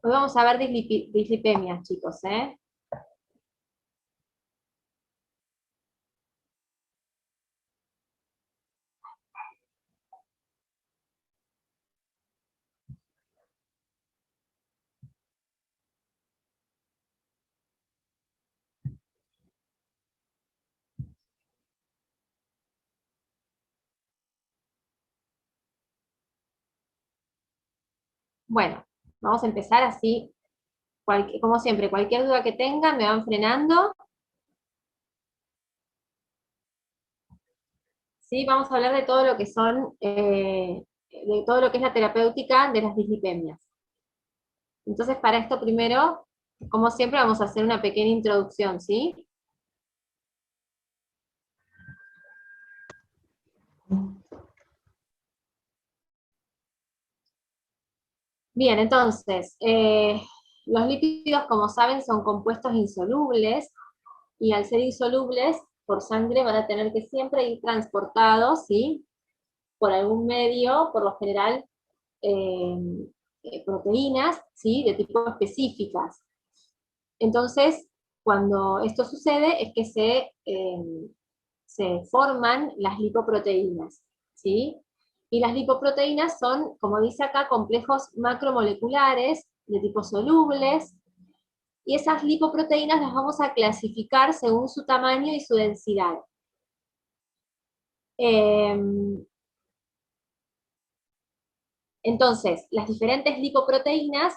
Hoy vamos a ver dislipemias, chicos, ¿eh? Bueno, vamos a empezar así, como siempre, cualquier duda que tengan me van frenando, ¿sí? Vamos a hablar de todo lo que son, de todo lo que es la terapéutica de las dislipemias. Entonces, para esto primero, como siempre, vamos a hacer una pequeña introducción, ¿sí? Bien, entonces, los lípidos, como saben, son compuestos insolubles, y al ser insolubles, por sangre van a tener que siempre ir transportados, ¿sí? Por algún medio, por lo general, eh, proteínas, ¿sí? De tipo específicas. Entonces, cuando esto sucede, es que se forman las lipoproteínas, ¿sí? Y las lipoproteínas son, como dice acá, complejos macromoleculares de tipo solubles, y esas lipoproteínas las vamos a clasificar según su tamaño y su densidad. Eh, entonces, las diferentes lipoproteínas,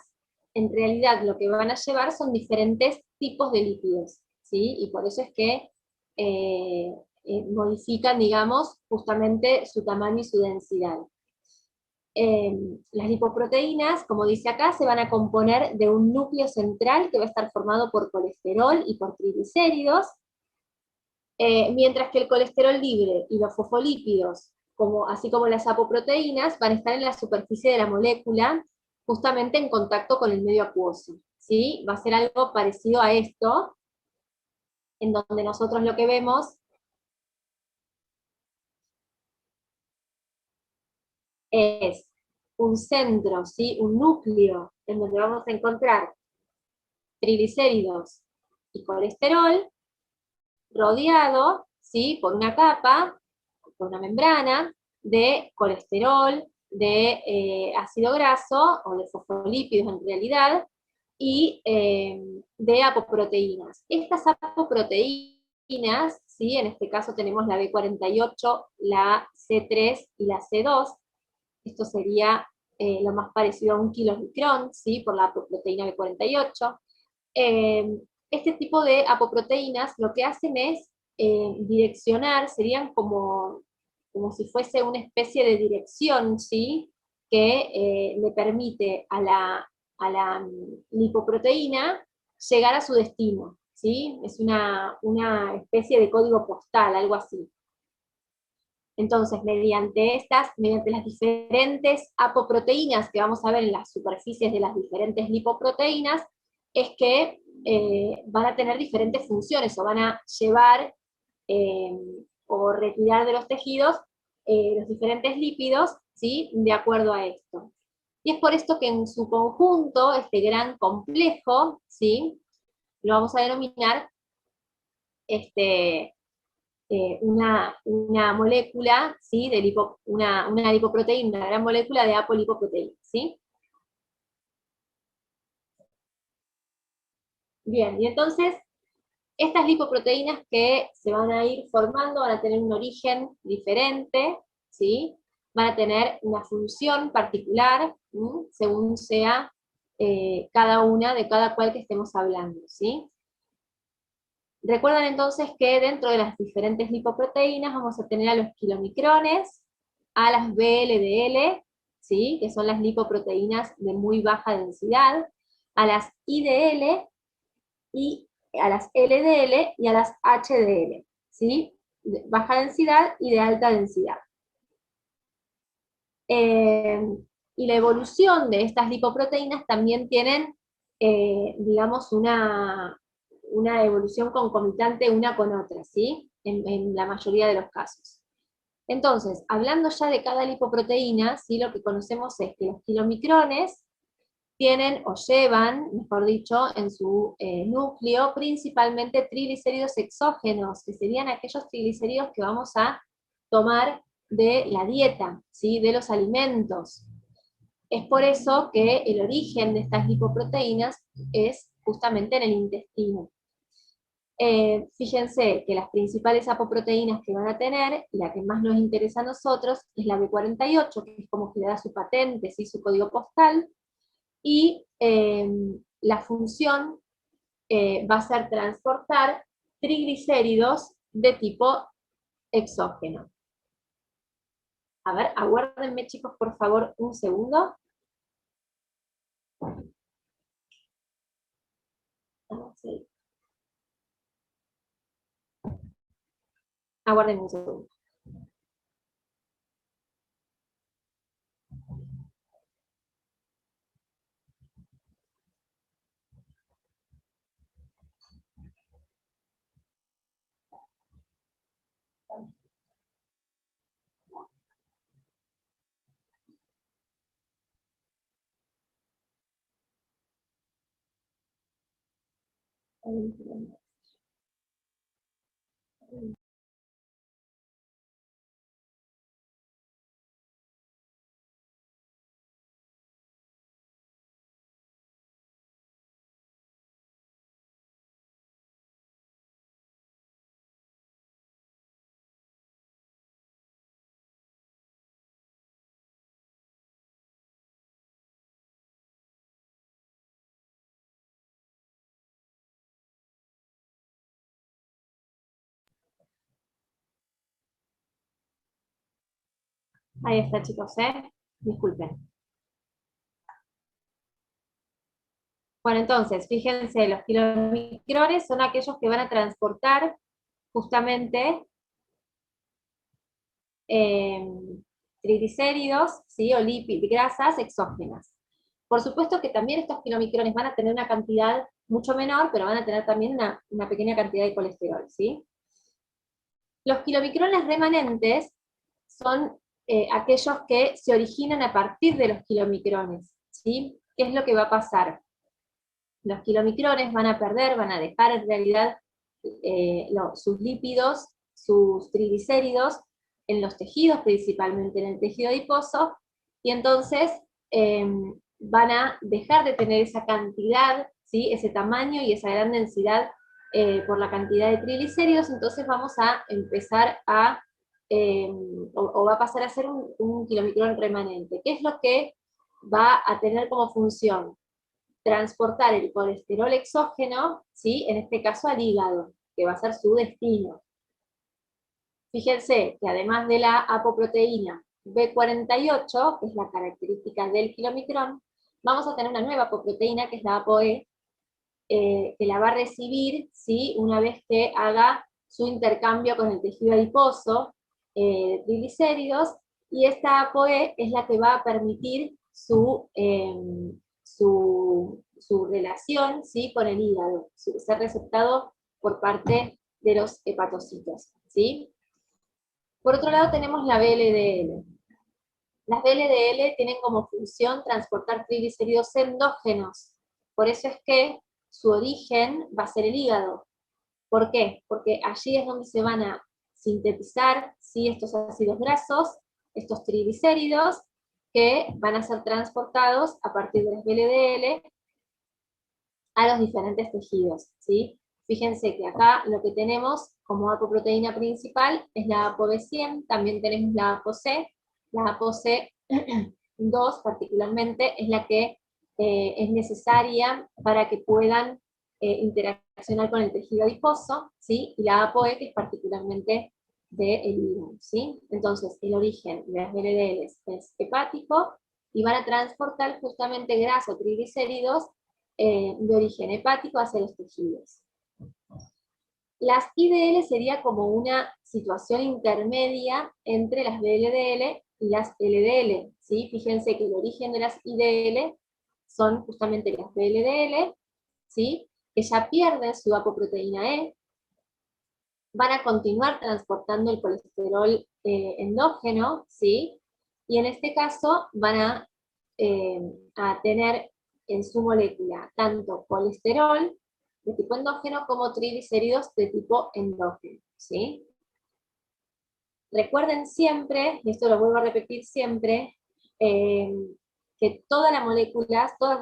en realidad lo que van a llevar son diferentes tipos de lípidos, ¿sí? Y por eso es que modifican, digamos, justamente su tamaño y su densidad. Las lipoproteínas, como dice acá, se van a componer de un núcleo central que va a estar formado por colesterol y por triglicéridos, mientras que el colesterol libre y los fosfolípidos, así como las apoproteínas, van a estar en la superficie de la molécula, justamente en contacto con el medio acuoso, ¿sí? Va a ser algo parecido a esto, en donde nosotros lo que vemos es un centro, ¿sí? Un núcleo, en donde vamos a encontrar triglicéridos y colesterol, rodeado, ¿sí? Por una capa, por una membrana, de colesterol, de ácido graso, o de fosfolípidos en realidad, y de apoproteínas. Estas apoproteínas, ¿sí? En este caso tenemos la B48, la C3 y la C2, esto sería lo más parecido a un kilomicrón, ¿sí? Por la apoproteína B48. Este tipo de apoproteínas lo que hacen es direccionar, serían como si fuese una especie de dirección, ¿sí? Que le permite a la lipoproteína llegar a su destino, ¿sí? Es una especie de código postal, algo así. Entonces, mediante las diferentes apoproteínas que vamos a ver en las superficies de las diferentes lipoproteínas, es que van a tener diferentes funciones o van a llevar eh, o retirar de los tejidos los diferentes lípidos, ¿sí? De acuerdo a esto. Y es por esto que en su conjunto, este gran complejo, ¿sí? Lo vamos a denominar una molécula, ¿sí? Una lipoproteína, una gran molécula de apolipoproteína, ¿sí? Bien, y entonces, estas lipoproteínas que se van a ir formando van a tener un origen diferente, ¿sí? Van a tener una función particular, ¿sí? Según sea cada una de cada cual que estemos hablando, ¿sí? Recuerdan entonces que dentro de las diferentes lipoproteínas vamos a tener a los kilomicrones, a las VLDL, ¿sí? Que son las lipoproteínas de muy baja densidad, a las IDL, y a las LDL y a las HDL, ¿sí? De baja densidad y de alta densidad. Eh, y la evolución de estas lipoproteínas también tienen, digamos, una evolución concomitante una con otra, ¿sí? En la mayoría de los casos. Entonces, hablando ya de cada lipoproteína, ¿sí? Lo que conocemos es que los kilomicrones tienen o llevan, mejor dicho, en su núcleo principalmente triglicéridos exógenos, que serían aquellos triglicéridos que vamos a tomar de la dieta, ¿sí? De los alimentos. Es por eso que el origen de estas lipoproteínas es justamente en el intestino. Fíjense que las principales apoproteínas que van a tener, y la que más nos interesa a nosotros, es la B48, que es como que le da su patente, ¿sí? Su código postal, y la función va a ser transportar triglicéridos de tipo exógeno. A ver, aguárdenme chicos por favor un segundo. Sí. Aguárdenme un segundo. Ahí está chicos, disculpen. Bueno, entonces, fíjense, los kilomicrones son aquellos que van a transportar justamente eh, triglicéridos, ¿sí? O grasas exógenas. Por supuesto que también estos kilomicrones van a tener una cantidad mucho menor, pero van a tener también una pequeña cantidad de colesterol, ¿sí? Los kilomicrones remanentes son aquellos que se originan a partir de los kilomicrones, ¿sí? ¿Qué es lo que va a pasar? Los kilomicrones van a perder, van a dejar en realidad sus lípidos, sus triglicéridos, en los tejidos, principalmente en el tejido adiposo, y entonces van a dejar de tener esa cantidad, ¿sí? Ese tamaño y esa gran densidad por la cantidad de triglicéridos, entonces vamos a empezar a, o va a pasar a ser un kilomicrón remanente. ¿Qué es lo que va a tener como función? Transportar el colesterol exógeno, ¿sí? En este caso al hígado, que va a ser su destino. Fíjense que además de la apoproteína B48, que es la característica del kilomicrón, vamos a tener una nueva apoproteína, que es la ApoE, que la va a recibir, ¿sí? Una vez que haga su intercambio con el tejido adiposo de triglicéridos, y esta ApoE es la que va a permitir su relación, ¿sí? Con el hígado, ser receptado por parte de los hepatocitos, ¿sí? Por otro lado tenemos la VLDL. Las VLDL tienen como función transportar triglicéridos endógenos, por eso es que su origen va a ser el hígado. ¿Por qué? Porque allí es donde se van a sintetizar, ¿sí? Estos ácidos grasos, estos triglicéridos, que van a ser transportados a partir de las VLDL a los diferentes tejidos, ¿sí? Fíjense que acá lo que tenemos como apoproteína principal es la ApoB100, también tenemos la ApoC. La ApoC2 particularmente es la que es necesaria para que puedan interaccionar con el tejido adiposo, ¿sí? Y la ApoE, que es particularmente del hígado, ¿sí? Entonces, el origen de las VLDLs es hepático, y van a transportar justamente grasa o triglicéridos de origen hepático hacia los tejidos. Las IDL sería como una situación intermedia entre las VLDL y las LDL, ¿sí? Fíjense que el origen de las IDL son justamente las VLDL, ¿sí? Que ya pierden su apoproteína E, van a continuar transportando el colesterol endógeno, ¿sí? Y en este caso van a tener en su molécula tanto colesterol de tipo endógeno como triglicéridos de tipo endógeno, ¿sí? Recuerden siempre, y esto lo vuelvo a repetir siempre, que todas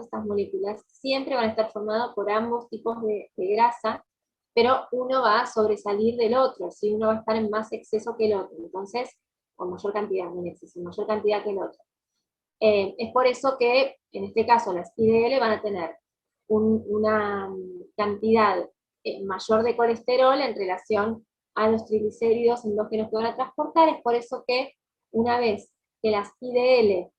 estas moléculas, siempre van a estar formadas por ambos tipos de grasa, pero uno va a sobresalir del otro, ¿sí? Uno va a estar en más exceso que el otro, entonces, con mayor cantidad, no en exceso, mayor cantidad que el otro. Es por eso que, en este caso, las IDL van a tener una cantidad mayor de colesterol en relación a los triglicéridos endógenos que van a transportar. Es por eso que una vez que las IDL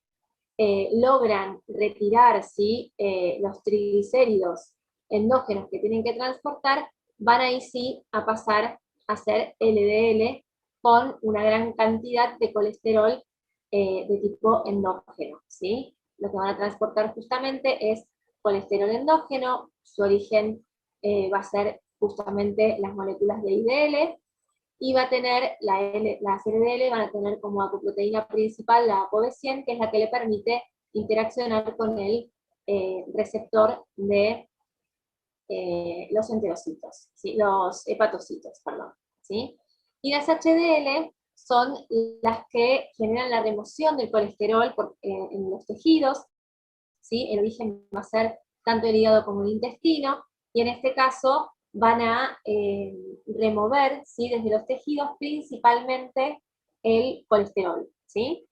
logran retirar, ¿sí? Los triglicéridos endógenos que tienen que transportar, van ahí sí a pasar a ser LDL con una gran cantidad de colesterol de tipo endógeno, ¿sí? Lo que van a transportar justamente es colesterol endógeno, su origen va a ser justamente las moléculas de IDL, y va a tener, las LDL van a tener como apoproteína principal la ApoB100, que es la que le permite interaccionar con el receptor de los enterocitos, ¿sí? Los hepatocitos, perdón, ¿sí? Y las HDL son las que generan la remoción del colesterol en los tejidos, ¿sí? El origen va a ser tanto el hígado como el intestino, y en este caso van a remover, ¿sí? Desde los tejidos principalmente el colesterol, ¿sí?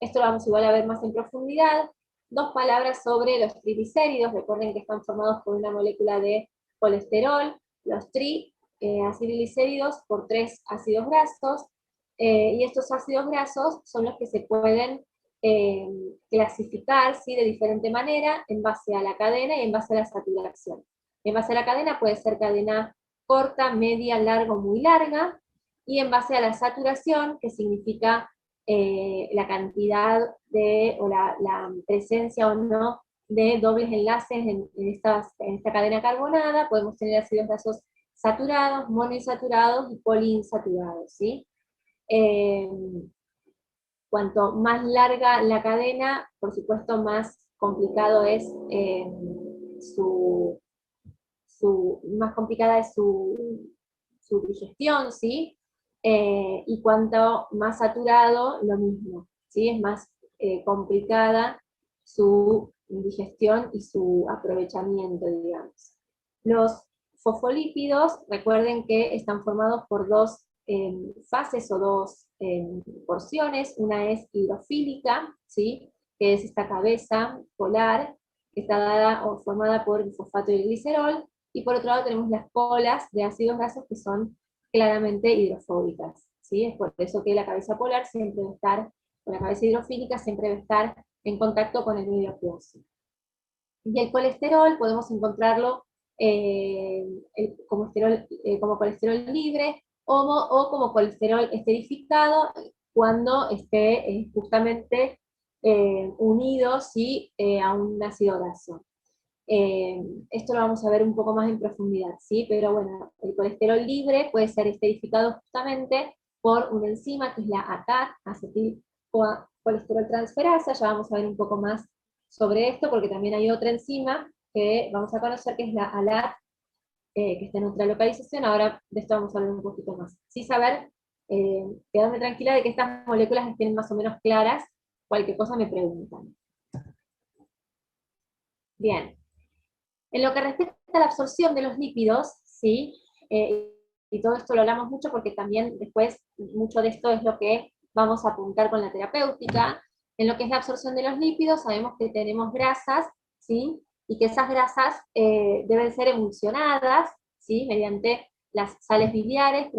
Esto lo vamos igual a ver más en profundidad. Dos palabras sobre los triglicéridos. Recuerden que están formados por una molécula de colesterol, los acilglicéridos por 3 ácidos grasos, y estos ácidos grasos son los que se pueden eh, clasificar, ¿sí? De diferente manera en base a la cadena y en base a la saturación. En base a la cadena puede ser cadena corta, media, larga o muy larga, y en base a la saturación, que significa la cantidad o la presencia o no de dobles enlaces en esta cadena carbonada. Podemos tener ácidos grasos saturados, monoinsaturados y poliinsaturados, ¿sí? Eh, Cuanto más larga la cadena, por supuesto más complicado es su, más complicada es su digestión, ¿sí? Y cuanto más saturado, lo mismo, ¿sí? Es más complicada su digestión y su aprovechamiento, digamos. Los fosfolípidos, recuerden que están formados por dos fases o dos porciones. Una es hidrofílica, ¿sí? Que es esta cabeza polar, que está dada o formada por el fosfato y el glicerol, y por otro lado tenemos las colas de ácidos grasos que son claramente hidrofóbicas, ¿sí? Es por eso que la cabeza polar siempre va a estar, o la cabeza hidrofílica siempre va a estar en contacto con el medio acuoso. Y el colesterol podemos encontrarlo como colesterol libre o como colesterol esterificado cuando esté justamente unido, ¿sí? A un ácido graso. Esto lo vamos a ver un poco más en profundidad, ¿sí? Pero bueno, el colesterol libre puede ser esterificado justamente por una enzima que es la ATAT, acetilcolesterol transferasa. Ya vamos a ver un poco más sobre esto, porque también hay otra enzima que vamos a conocer, que es la ALAT, que está en otra localización. Ahora de esto vamos a hablar un poquito más. Sí saber, quedarme tranquila de que estas moléculas estén más o menos claras, cualquier cosa me preguntan. Bien. En lo que respecta a la absorción de los lípidos, ¿sí? Y todo esto lo hablamos mucho porque también después mucho de esto es lo que vamos a apuntar con la terapéutica. En lo que es la absorción de los lípidos, sabemos que tenemos grasas, ¿sí? Y que esas grasas deben ser emulsionadas, ¿sí? Mediante las sales biliares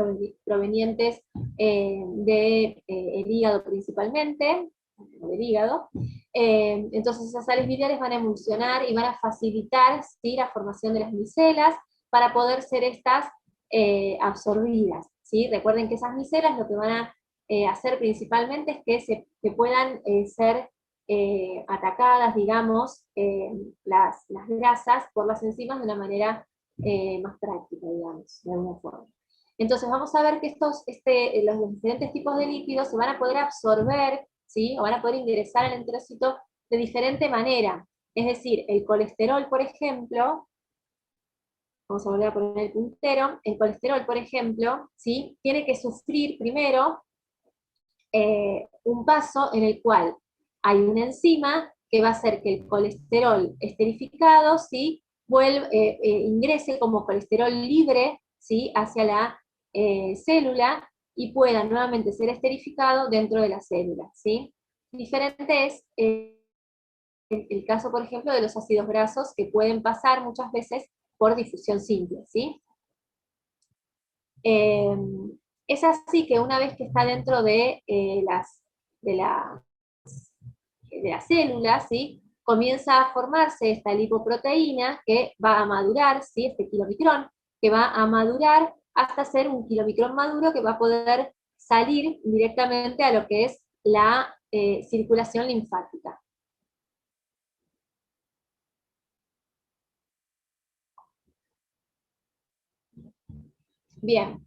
provenientes del hígado principalmente, del hígado. Entonces esas sales biliares van a emulsionar y van a facilitar, ¿sí? La formación de las micelas para poder ser estas absorbidas, ¿sí? Recuerden que esas micelas lo que van a hacer principalmente es que puedan ser atacadas, digamos, las grasas por las enzimas de una manera más práctica, digamos, de alguna forma. Entonces vamos a ver que los diferentes tipos de lípidos se van a poder absorber, ¿sí? O van a poder ingresar al enterocito de diferente manera. Es decir, el colesterol, por ejemplo, vamos a volver a poner el puntero, el colesterol, por ejemplo, ¿sí? Tiene que sufrir primero un paso en el cual hay una enzima que va a hacer que el colesterol esterificado, ¿sí? Ingrese como colesterol libre, ¿sí? Hacia la célula y pueda nuevamente ser esterificado dentro de la célula, ¿sí? Diferente es el caso, por ejemplo, de los ácidos grasos que pueden pasar muchas veces por difusión simple, ¿sí? Eh, es así que una vez que está dentro de, la, de las células, ¿sí? Comienza a formarse esta lipoproteína que va a madurar, ¿sí? Este kilomicrón, que va a madurar hasta ser un kilomicrón maduro que va a poder salir directamente a lo que es la circulación linfática. Bien,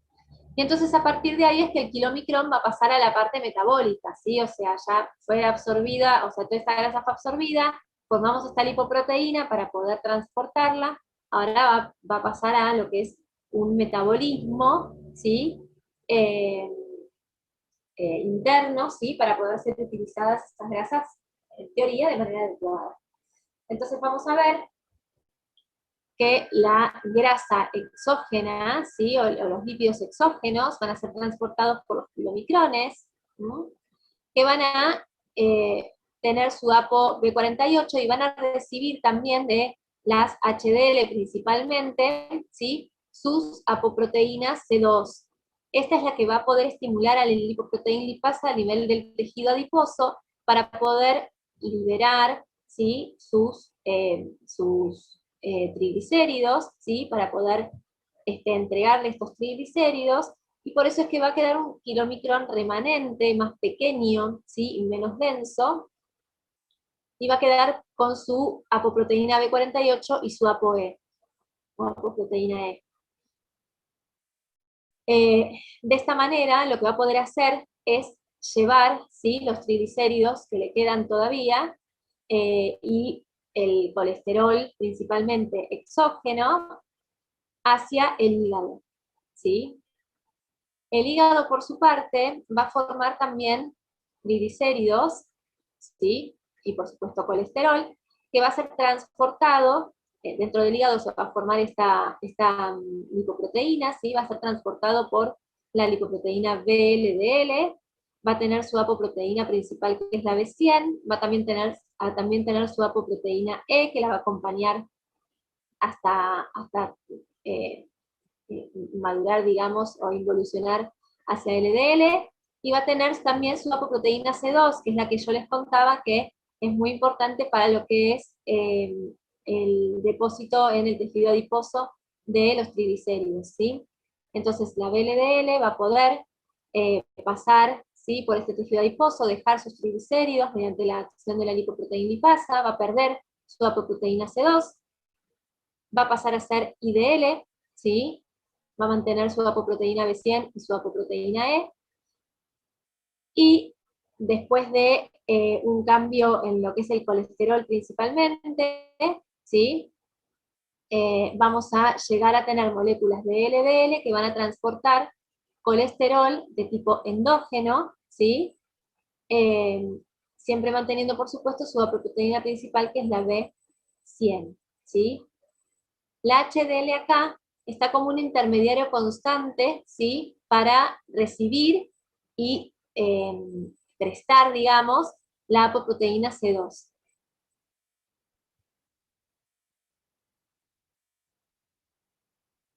y entonces a partir de ahí es que el kilomicrón va a pasar a la parte metabólica, ¿sí? O sea, ya fue absorbida, o sea, toda esta grasa fue absorbida, formamos esta lipoproteína para poder transportarla, ahora va a pasar a lo que es un metabolismo, ¿sí? Eh, Interno, ¿sí? Para poder ser utilizadas estas grasas, en teoría, de manera adecuada. Entonces vamos a ver que la grasa exógena, ¿sí? O los lípidos exógenos van a ser transportados por los kilomicrones, ¿no? Que van a tener su ApoB48 y van a recibir también de las HDL principalmente, ¿sí? Sus apoproteínas C2. Esta es la que va a poder estimular a la lipoproteína lipasa a nivel del tejido adiposo para poder liberar, ¿sí? sus triglicéridos, ¿sí? Para poder entregarle estos triglicéridos, y por eso es que va a quedar un kilomicrón remanente, más pequeño, ¿sí? Y menos denso, y va a quedar con su apoproteína B48 y su ApoE, o apoproteína E. De esta manera, lo que va a poder hacer es llevar, ¿sí? Los triglicéridos que le quedan todavía, y el colesterol, principalmente exógeno, hacia el hígado, ¿sí? El hígado, por su parte, va a formar también triglicéridos, ¿sí? Y por supuesto colesterol, que va a ser transportado, dentro del hígado se va a formar esta lipoproteína, ¿sí? Va a ser transportado por la lipoproteína VLDL, va a tener su apoproteína principal, que es la B100, va a también tener su apoproteína E, que la va a acompañar hasta eh, madurar, digamos, o involucionar hacia LDL, y va a tener también su apoproteína C2, que es la que yo les contaba que es muy importante para lo que es el depósito en el tejido adiposo de los triglicéridos, ¿sí? Entonces la VLDL va a poder pasar, ¿sí? Por este tejido adiposo, dejar sus triglicéridos mediante la acción de la lipoproteína lipasa, va a perder su apoproteína C2, va a pasar a ser IDL, ¿sí? Va a mantener su apoproteína B100 y su apoproteína E, y después de un cambio en lo que es el colesterol principalmente, ¿sí? Vamos a llegar a tener moléculas de LDL que van a transportar colesterol de tipo endógeno, ¿sí? Eh, Siempre manteniendo, por supuesto, su apoproteína principal, que es la B100, ¿sí? La HDL acá está como un intermediario constante, ¿sí? Para recibir y prestar, digamos, la apoproteína C2.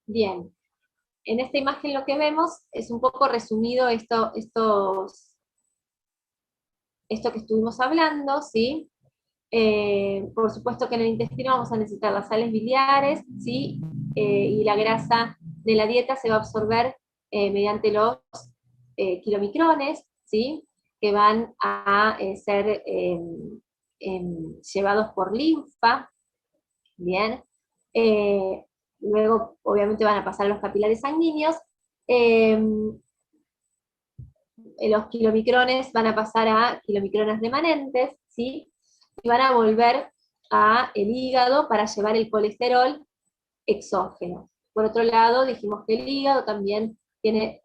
Bien, en esta imagen lo que vemos es un poco resumido esto que estuvimos hablando, ¿sí? Por supuesto que en el intestino vamos a necesitar las sales biliares, ¿sí? Y la grasa de la dieta se va a absorber mediante los kilomicrones, ¿sí? Que van a ser llevados por linfa, ¿bien? Eh, Luego, obviamente, van a pasar a los capilares sanguíneos. Eh, los kilomicrones van a pasar a kilomicrones remanentes, ¿sí? Y van a volver a el hígado para llevar el colesterol exógeno. Por otro lado, dijimos que el hígado también tiene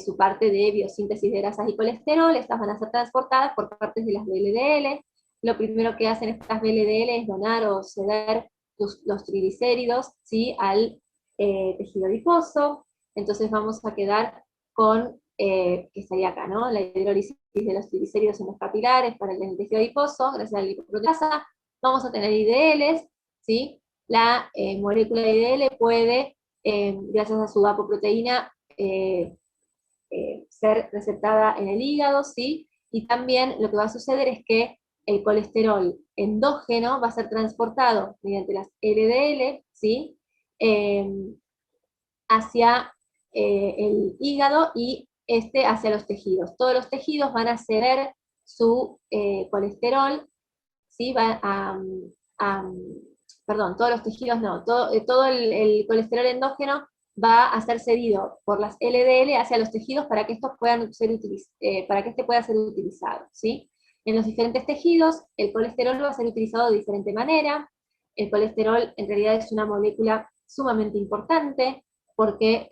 su parte de biosíntesis de grasas y colesterol. Estas van a ser transportadas por partes de las VLDL. Lo primero que hacen estas VLDL es donar o ceder los triglicéridos, ¿sí?, al tejido adiposo. Entonces vamos a quedar con, que estaría acá, ¿no?, la hidrólisis de los triglicéridos en los capilares para el tejido adiposo, gracias a la lipoproteasa. Vamos a tener IDLs, ¿sí? La molécula de IDL puede, gracias a su apoproteína, ser receptada en el hígado, ¿sí? Y también lo que va a suceder es que el colesterol endógeno va a ser transportado mediante las LDL, ¿sí? Hacia el hígado y hacia los tejidos. Todos los tejidos van a ceder su colesterol, ¿sí? Perdón, todos los tejidos no, todo el colesterol endógeno va a ser cedido por las LDL hacia los tejidos para que estos puedan ser para que este pueda ser utilizado, ¿sí? En los diferentes tejidos, el colesterol va a ser utilizado de diferente manera. El colesterol en realidad es una molécula sumamente importante, porque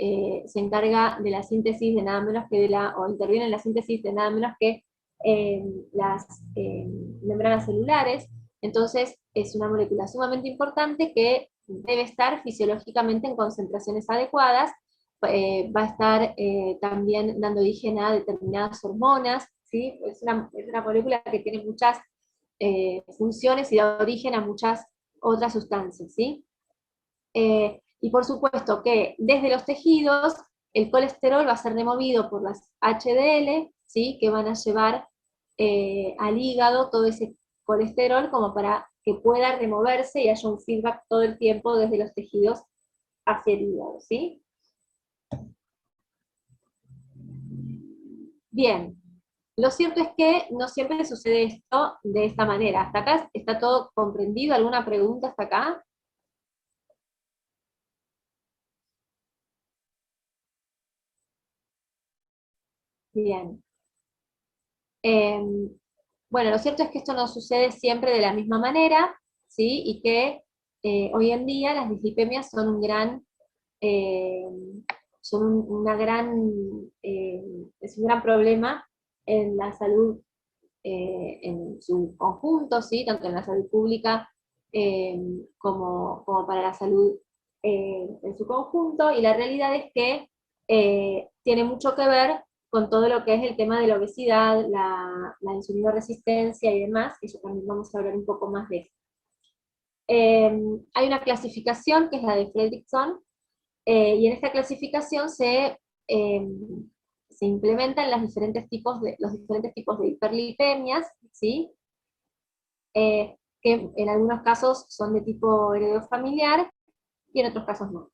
se encarga de la síntesis de nada menos que o interviene en la síntesis de nada menos que las membranas celulares. Entonces es una molécula sumamente importante que debe estar fisiológicamente en concentraciones adecuadas, va a estar también dando origen a determinadas hormonas, ¿sí? Es una molécula que tiene muchas funciones y da origen a muchas otras sustancias, ¿sí? Y por supuesto que desde los tejidos el colesterol va a ser removido por las HDL, ¿sí?, que van a llevar al hígado todo ese colesterol como para que pueda removerse y haya un feedback todo el tiempo desde los tejidos hacia el hígado, ¿sí? Bien, lo cierto es que no siempre sucede esto de esta manera. ¿Hasta acá está todo comprendido? ¿Alguna pregunta hasta acá? Bien. Bueno, lo cierto es que esto no sucede siempre de la misma manera, ¿sí? Y que hoy en día las dislipemias son eh, una es un gran problema en la salud en su conjunto, ¿sí? Tanto en la salud pública eh, como para la salud en su conjunto, y la realidad es que tiene mucho que ver con todo lo que es el tema de la obesidad, la insulinoresistencia y demás, que ya también vamos a hablar un poco más de eso. Hay una clasificación que es la de Fredrickson, y en esta clasificación se implementan los diferentes tipos de hiperlipemias, ¿sí? Que en algunos casos son de tipo heredofamiliar y en otros casos no.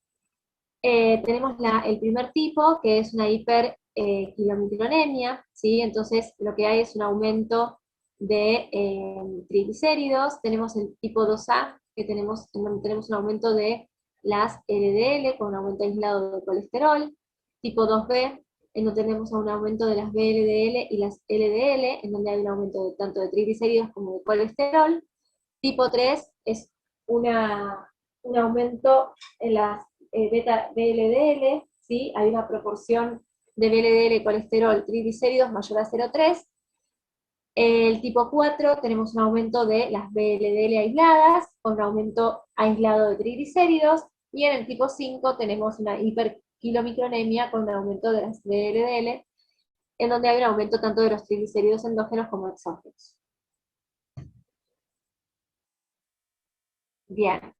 Tenemos el primer tipo, que es una hiperkilometrinemia, ¿sí? Entonces lo que hay es un aumento de triglicéridos. Tenemos el tipo 2A, en donde tenemos un aumento de las LDL con un aumento aislado de colesterol. Tipo 2B, en donde tenemos un aumento de las VLDL y las LDL, en donde hay un aumento tanto de triglicéridos como de colesterol. Tipo 3 es un aumento en las beta VLDL, ¿sí? Hay una proporción de VLDL, colesterol, triglicéridos mayor a 0,3. El tipo 4 tenemos un aumento de las VLDL aisladas, con un aumento aislado de triglicéridos, y en el tipo 5 tenemos una hiperkilomicronemia con un aumento de las VLDL, en donde hay un aumento tanto de los triglicéridos endógenos como exógenos. Bien.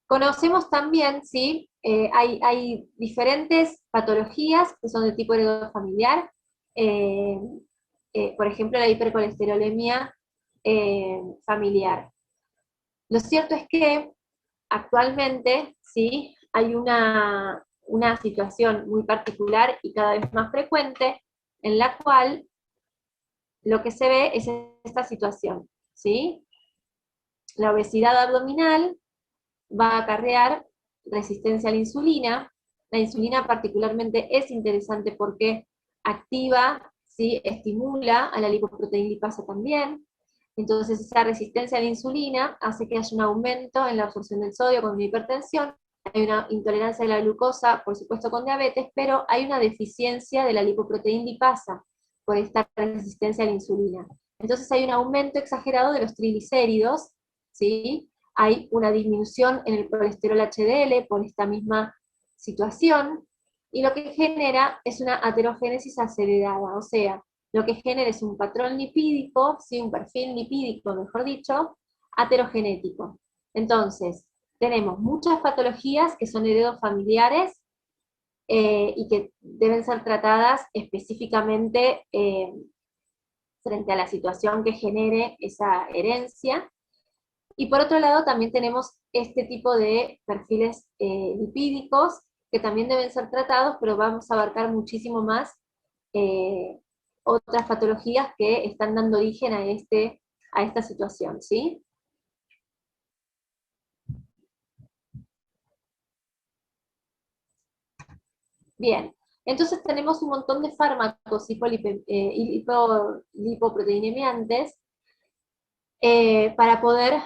Conocemos también, ¿sí? Hay diferentes patologías que son de tipo heredofamiliar. eh, por ejemplo, la hipercolesterolemia familiar. Lo cierto es que actualmente, ¿sí?, hay una situación muy particular y cada vez más frecuente en la cual lo que se ve es esta situación, ¿sí? La obesidad abdominal va a acarrear resistencia a la insulina. La insulina particularmente es interesante porque activa, ¿sí?, estimula a la lipoproteína lipasa también. Entonces esa resistencia a la insulina hace que haya un aumento en la absorción del sodio con hipertensión, hay una intolerancia a la glucosa, por supuesto con diabetes, pero hay una deficiencia de la lipoproteína lipasa por esta resistencia a la insulina. Entonces hay un aumento exagerado de los triglicéridos, ¿sí? Hay una disminución en el colesterol HDL por esta misma situación, y lo que genera es una aterogénesis acelerada, o sea, lo que genera es un patrón lipídico, ¿sí? Un perfil lipídico, mejor dicho, aterogenético. Entonces, tenemos muchas patologías que son heredofamiliares y que deben ser tratadas específicamente frente a la situación que genere esa herencia. Y por otro lado también tenemos este tipo de perfiles lipídicos que también deben ser tratados, pero vamos a abarcar muchísimo más eh, otras patologías que están dando origen a esta situación, ¿sí? Bien, entonces tenemos un montón de fármacos lipoproteinemiantes para poder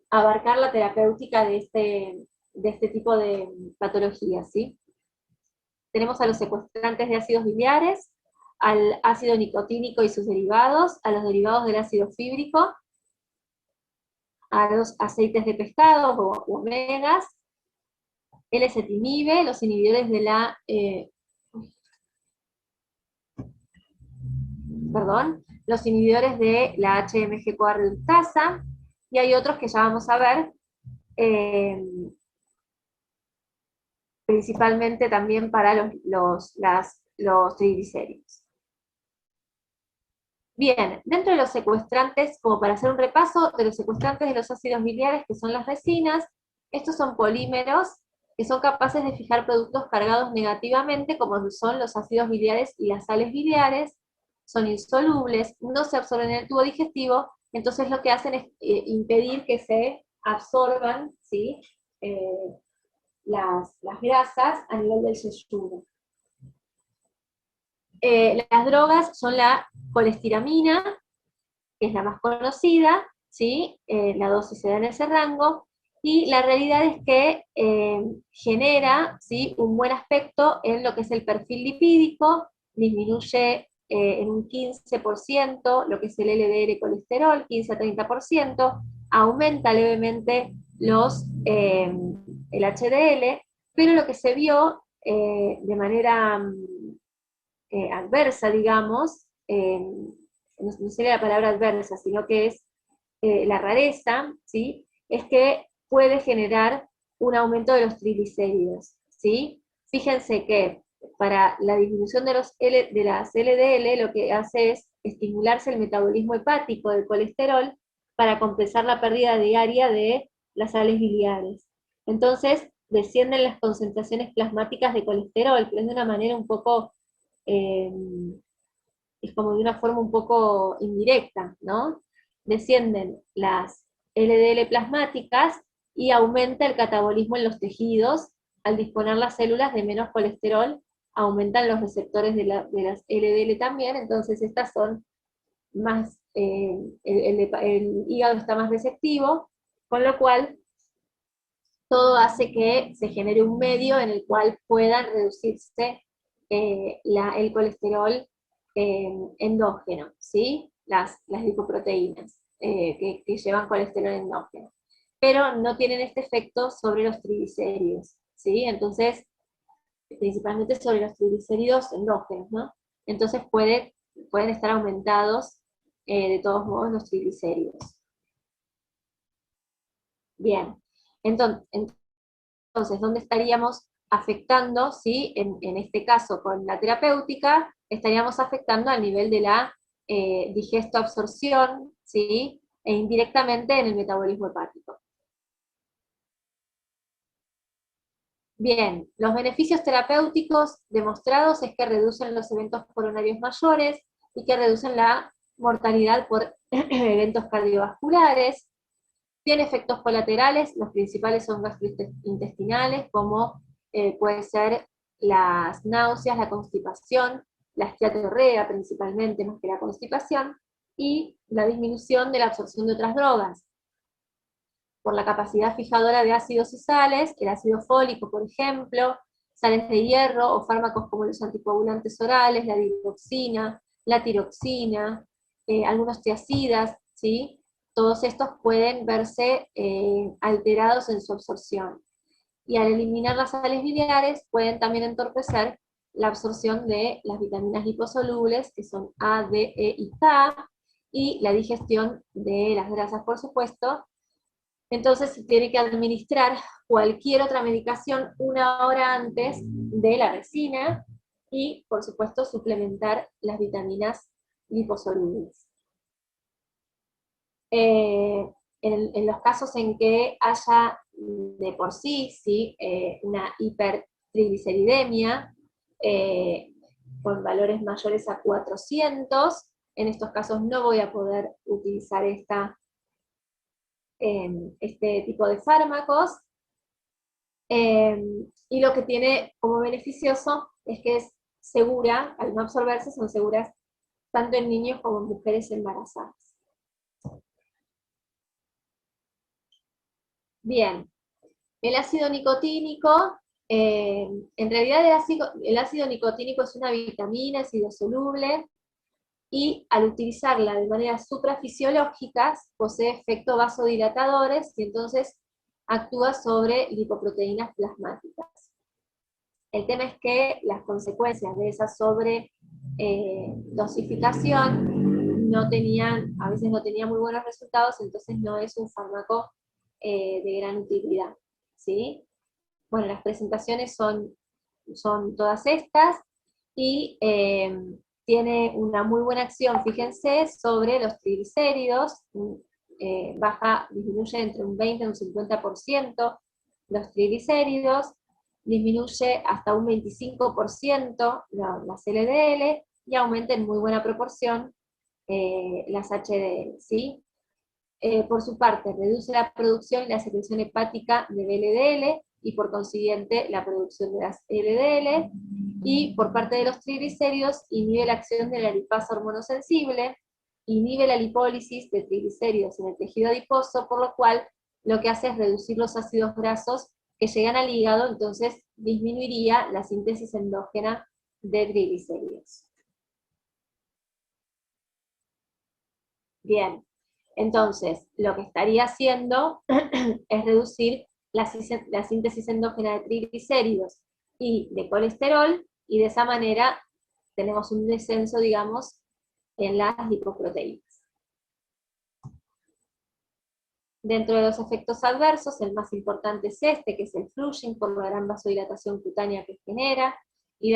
abarcar la terapéutica de este tipo de patologías, ¿sí? Tenemos a los secuestrantes de ácidos biliares, al ácido nicotínico y sus derivados, a los derivados del ácido fíbrico, a los aceites de pescado o omegas, L-cetinib, los inhibidores de la los inhibidores de la HMG-CoA reductasa, y hay otros que ya vamos a ver, eh, principalmente también para los triglicéridos. Bien, dentro de los secuestrantes, como para hacer un repaso, de los secuestrantes de los ácidos biliares, que son las resinas, estos son polímeros que son capaces de fijar productos cargados negativamente, como son los ácidos biliares y las sales biliares, son insolubles, no se absorben en el tubo digestivo, entonces lo que hacen es impedir que se absorban, ¿sí? Eh, las grasas a nivel del yeyuno. Las drogas son la colestiramina, que es la más conocida, ¿sí? La dosis se da en ese rango, y la realidad es que genera, ¿sí? Un buen aspecto en lo que es el perfil lipídico, disminuye en un 15% lo que es el LDL colesterol, 15 a 30%, aumenta levemente el HDL, pero lo que se vio de manera adversa, digamos, no sería la palabra adversa, sino que es la rareza, ¿sí? Es que puede generar un aumento de los triglicéridos, ¿sí? Fíjense que para la disminución de las LDL lo que hace es estimularse el metabolismo hepático del colesterol para compensar la pérdida diaria de las sales biliares. Entonces, descienden las concentraciones plasmáticas de colesterol, pero es de una manera un poco eh, es como de una forma un poco indirecta, ¿no? Descienden las LDL plasmáticas y aumenta el catabolismo en los tejidos. Al disponer las células de menos colesterol, aumentan los receptores de las LDL también, entonces estas son más, el hígado está más receptivo, con lo cual todo hace que se genere un medio en el cual puedan reducirse el colesterol endógeno, ¿sí? Las lipoproteínas que llevan colesterol endógeno. Pero no tienen este efecto sobre los triglicéridos, ¿sí? Entonces, principalmente sobre los triglicéridos endógenos, ¿no? Entonces pueden estar aumentados de todos modos los triglicéridos. Bien, entonces, ¿dónde estaríamos afectando? ¿Sí? En este caso, con la terapéutica, estaríamos afectando al nivel de la digesto-absorción, ¿sí? E indirectamente en el metabolismo hepático. Bien, los beneficios terapéuticos demostrados es que reducen los eventos coronarios mayores y que reducen la mortalidad por eventos cardiovasculares. Tiene efectos colaterales, los principales son gastrointestinales, como puede ser las náuseas, la constipación, la esteatorrea principalmente, más que la constipación, y la disminución de la absorción de otras drogas, por la capacidad fijadora de ácidos y sales, el ácido fólico, por ejemplo, sales de hierro o fármacos como los anticoagulantes orales, la digoxina, la tiroxina, algunos tiacidas, ¿sí? Todos estos pueden verse alterados en su absorción. Y al eliminar las sales biliares pueden también entorpecer la absorción de las vitaminas liposolubles, que son A, D, E y K, y la digestión de las grasas, por supuesto. Entonces se tiene que administrar cualquier otra medicación 1 hora antes de la resina, y por supuesto suplementar las vitaminas liposolubles. En los casos en que haya de por sí, una hipertrigliceridemia, con valores mayores a 400, en estos casos no voy a poder utilizar este tipo de fármacos. Y lo que tiene como beneficioso es que es segura, al no absorberse, son seguras tanto en niños como en mujeres embarazadas. Bien, el ácido nicotínico, en realidad el ácido nicotínico es una vitamina, es hidrosoluble, y al utilizarla de manera suprafisiológicas posee efectos vasodilatadores y entonces actúa sobre lipoproteínas plasmáticas. El tema es que las consecuencias de esa dosificación a veces no tenían muy buenos resultados, entonces no es un fármaco de gran utilidad, ¿sí? Bueno, las presentaciones son todas estas, y tiene una muy buena acción, fíjense, sobre los triglicéridos, disminuye entre un 20 y un 50% los triglicéridos, disminuye hasta un 25% las LDL, y aumenta en muy buena proporción las HDL, ¿sí? Por su parte, reduce la producción y la secreción hepática de VLDL, y por consiguiente la producción de las LDL, y por parte de los triglicéridos inhibe la acción de la lipasa hormonosensible, inhibe la lipólisis de triglicéridos en el tejido adiposo, por lo cual lo que hace es reducir los ácidos grasos que llegan al hígado, entonces disminuiría la síntesis endógena de triglicéridos. Bien, entonces lo que estaría haciendo es reducir la síntesis endógena de triglicéridos y de colesterol, y de esa manera tenemos un descenso, digamos, en las lipoproteínas. Dentro de los efectos adversos, el más importante es este, que es el flushing, por la gran vasodilatación cutánea que genera, y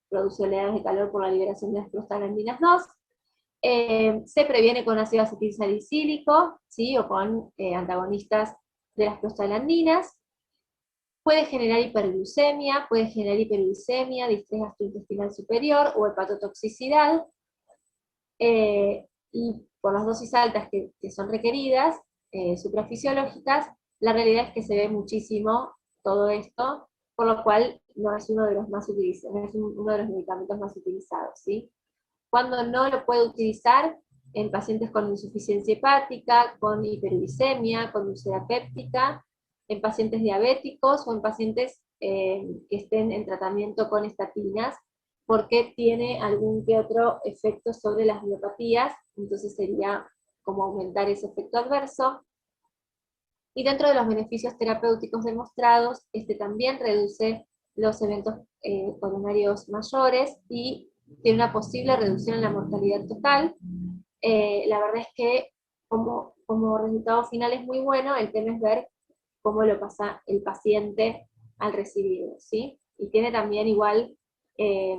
produce oleadas de calor por la liberación de las prostaglandinas 2. Se previene con ácido acetilsalicílico, ¿sí? O con antagonistas de las prostaglandinas. Puede generar hiperglucemia, puede generar hiperuricemia, distrés gastrointestinal superior o hepatotoxicidad. Y por las dosis altas que son requeridas, suprafisiológicas, la realidad es que se ve muchísimo todo esto, por lo cual no es uno de los más utilizados, no es uno de los medicamentos más utilizados, ¿sí? Cuando no lo puede utilizar, en pacientes con insuficiencia hepática, con hiperuricemia, con úlcera péptica, en pacientes diabéticos o en pacientes que estén en tratamiento con estatinas, porque tiene algún que otro efecto sobre las miopatías, entonces sería como aumentar ese efecto adverso. Y dentro de los beneficios terapéuticos demostrados, este también reduce los eventos coronarios mayores y tiene una posible reducción en la mortalidad total. La verdad es que como resultado final es muy bueno, el tema es ver cómo lo pasa el paciente al recibirlo, ¿sí? Y tiene también igual eh,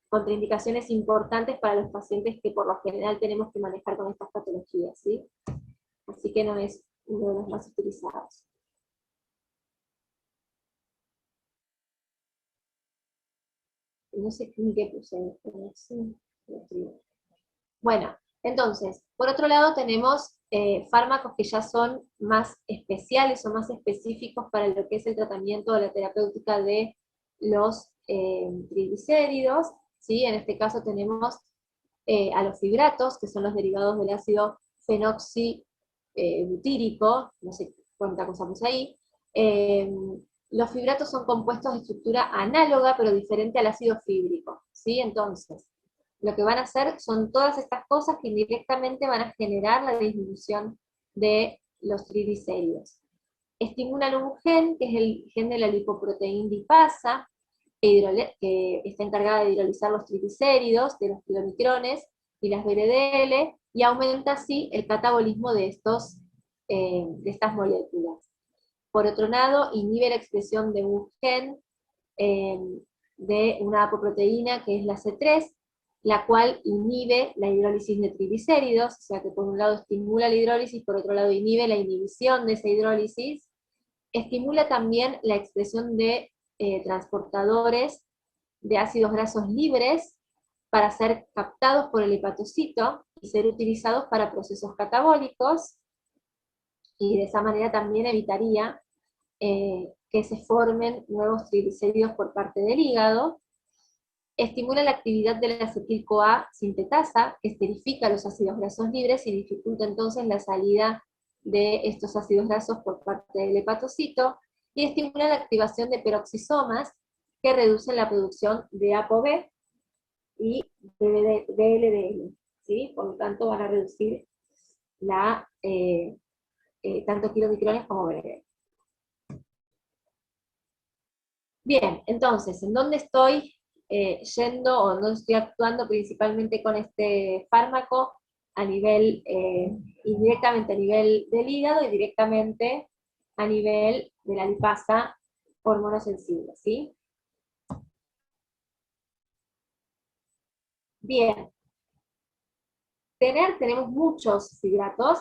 contraindicaciones importantes para los pacientes que por lo general tenemos que manejar con estas patologías, ¿sí? Así que no es uno de los más utilizados. No sé ni qué puse. Bueno, entonces, por otro lado tenemos fármacos que ya son más especiales o más específicos para lo que es el tratamiento de la terapéutica de los triglicéridos, ¿sí? En este caso tenemos a los fibratos, que son los derivados del ácido fenoxibutírico, no sé cuánta cosa puse ahí. Los fibratos son compuestos de estructura análoga, pero diferente al ácido fíbrico, ¿sí? Entonces, lo que van a hacer son todas estas cosas que indirectamente van a generar la disminución de los triglicéridos. Estimulan un gen, que es el gen de la lipoproteína lipasa, que está encargada de hidrolizar los triglicéridos, de los kilomicrones y las VLDL, y aumenta así el catabolismo de estas moléculas. Por otro lado, inhibe la expresión de un gen eh, de una apoproteína que es la C3, la cual inhibe la hidrólisis de triglicéridos, o sea que por un lado estimula la hidrólisis, por otro lado inhibe la inhibición de esa hidrólisis. Estimula también la expresión de transportadores de ácidos grasos libres para ser captados por el hepatocito y ser utilizados para procesos catabólicos, y de esa manera también evitaría que se formen nuevos triglicéridos por parte del hígado. Estimula la actividad de la acetil-CoA sintetasa, que esterifica los ácidos grasos libres y dificulta entonces la salida de estos ácidos grasos por parte del hepatocito, y estimula la activación de peroxisomas, que reducen la producción de ApoB y de LDL, ¿sí? Por lo tanto van a reducir tanto kilomicrones como VLDL. Bien, entonces, ¿en dónde estoy yendo o dónde estoy actuando principalmente con este fármaco? A nivel, indirectamente a nivel del hígado y directamente a nivel de la lipasa hormonosensible, ¿sí? Bien, tenemos muchos fibratos.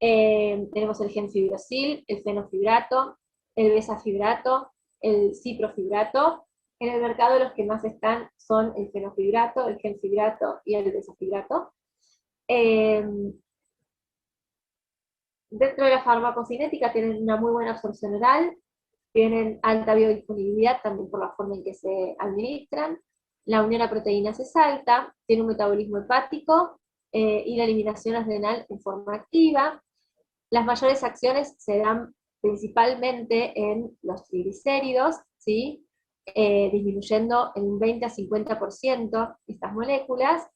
Tenemos el genfibrosil, el fenofibrato, el besafibrato, el ciprofibrato. En el mercado los que más están son el fenofibrato, el genfibrato y el besafibrato. Eh, Dentro de la farmacocinética tienen una muy buena absorción oral, tienen alta biodisponibilidad también por la forma en que se administran, la unión a proteínas es alta, tiene un metabolismo hepático y la eliminación adrenal en forma activa. Las mayores acciones se dan principalmente en los triglicéridos, ¿sí? Disminuyendo en un 20 a 50% estas moléculas,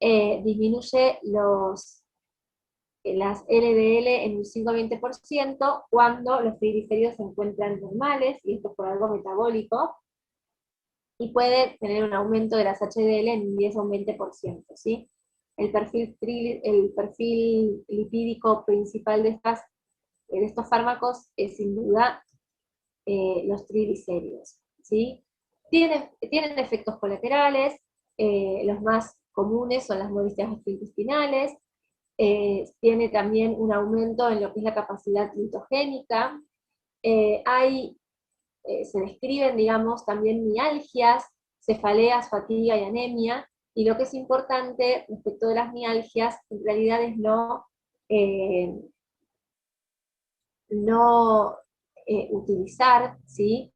disminuye las LDL en un 5 a 20% cuando los triglicéridos se encuentran normales, y esto por algo metabólico, y puede tener un aumento de las HDL en un 10 a un 20%, ¿sí? El perfil lipídico principal de estos fármacos es sin duda los triglicéridos, ¿sí? Tienen efectos colaterales, los más comunes son las molestias gastrointestinales, tiene también un aumento en lo que es la capacidad glutogénica, se describen, digamos, también mialgias, cefaleas, fatiga y anemia, y lo que es importante respecto de las mialgias, en realidad es eh, no utilizar, ¿sí?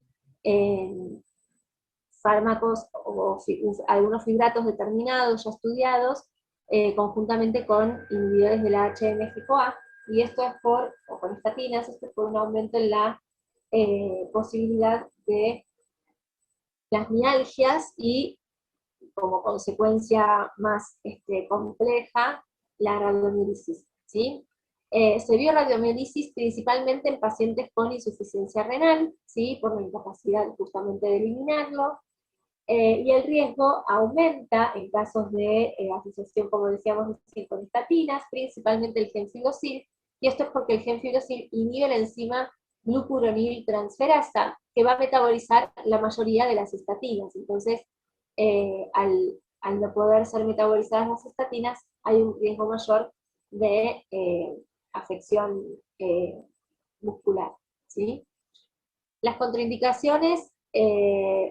Fármacos o algunos fibratos determinados ya estudiados conjuntamente con inhibidores de la HMG-CoA, y esto es o con estatinas, esto es por un aumento en la posibilidad de las mialgias y, como consecuencia más compleja, la radiomielisis, ¿sí? Se vio radiomielisis principalmente en pacientes con insuficiencia renal, ¿sí? Por la incapacidad justamente de eliminarlo, y el riesgo aumenta en casos de asociación, como decíamos, con estatinas, principalmente el genfibrosil, y esto es porque el genfibrosil inhibe la enzima glucuroniltransferasa, que va a metabolizar la mayoría de las estatinas. Entonces, al no poder ser metabolizadas las estatinas, hay un riesgo mayor de afección muscular, ¿sí? Las contraindicaciones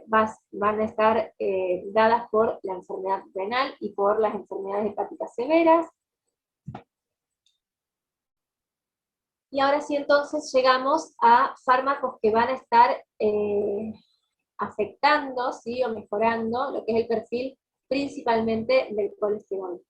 van a estar dadas por la enfermedad renal y por las enfermedades hepáticas severas. Y ahora sí, entonces llegamos a fármacos que van a estar afectando, ¿sí? O mejorando lo que es el perfil principalmente del colesterol.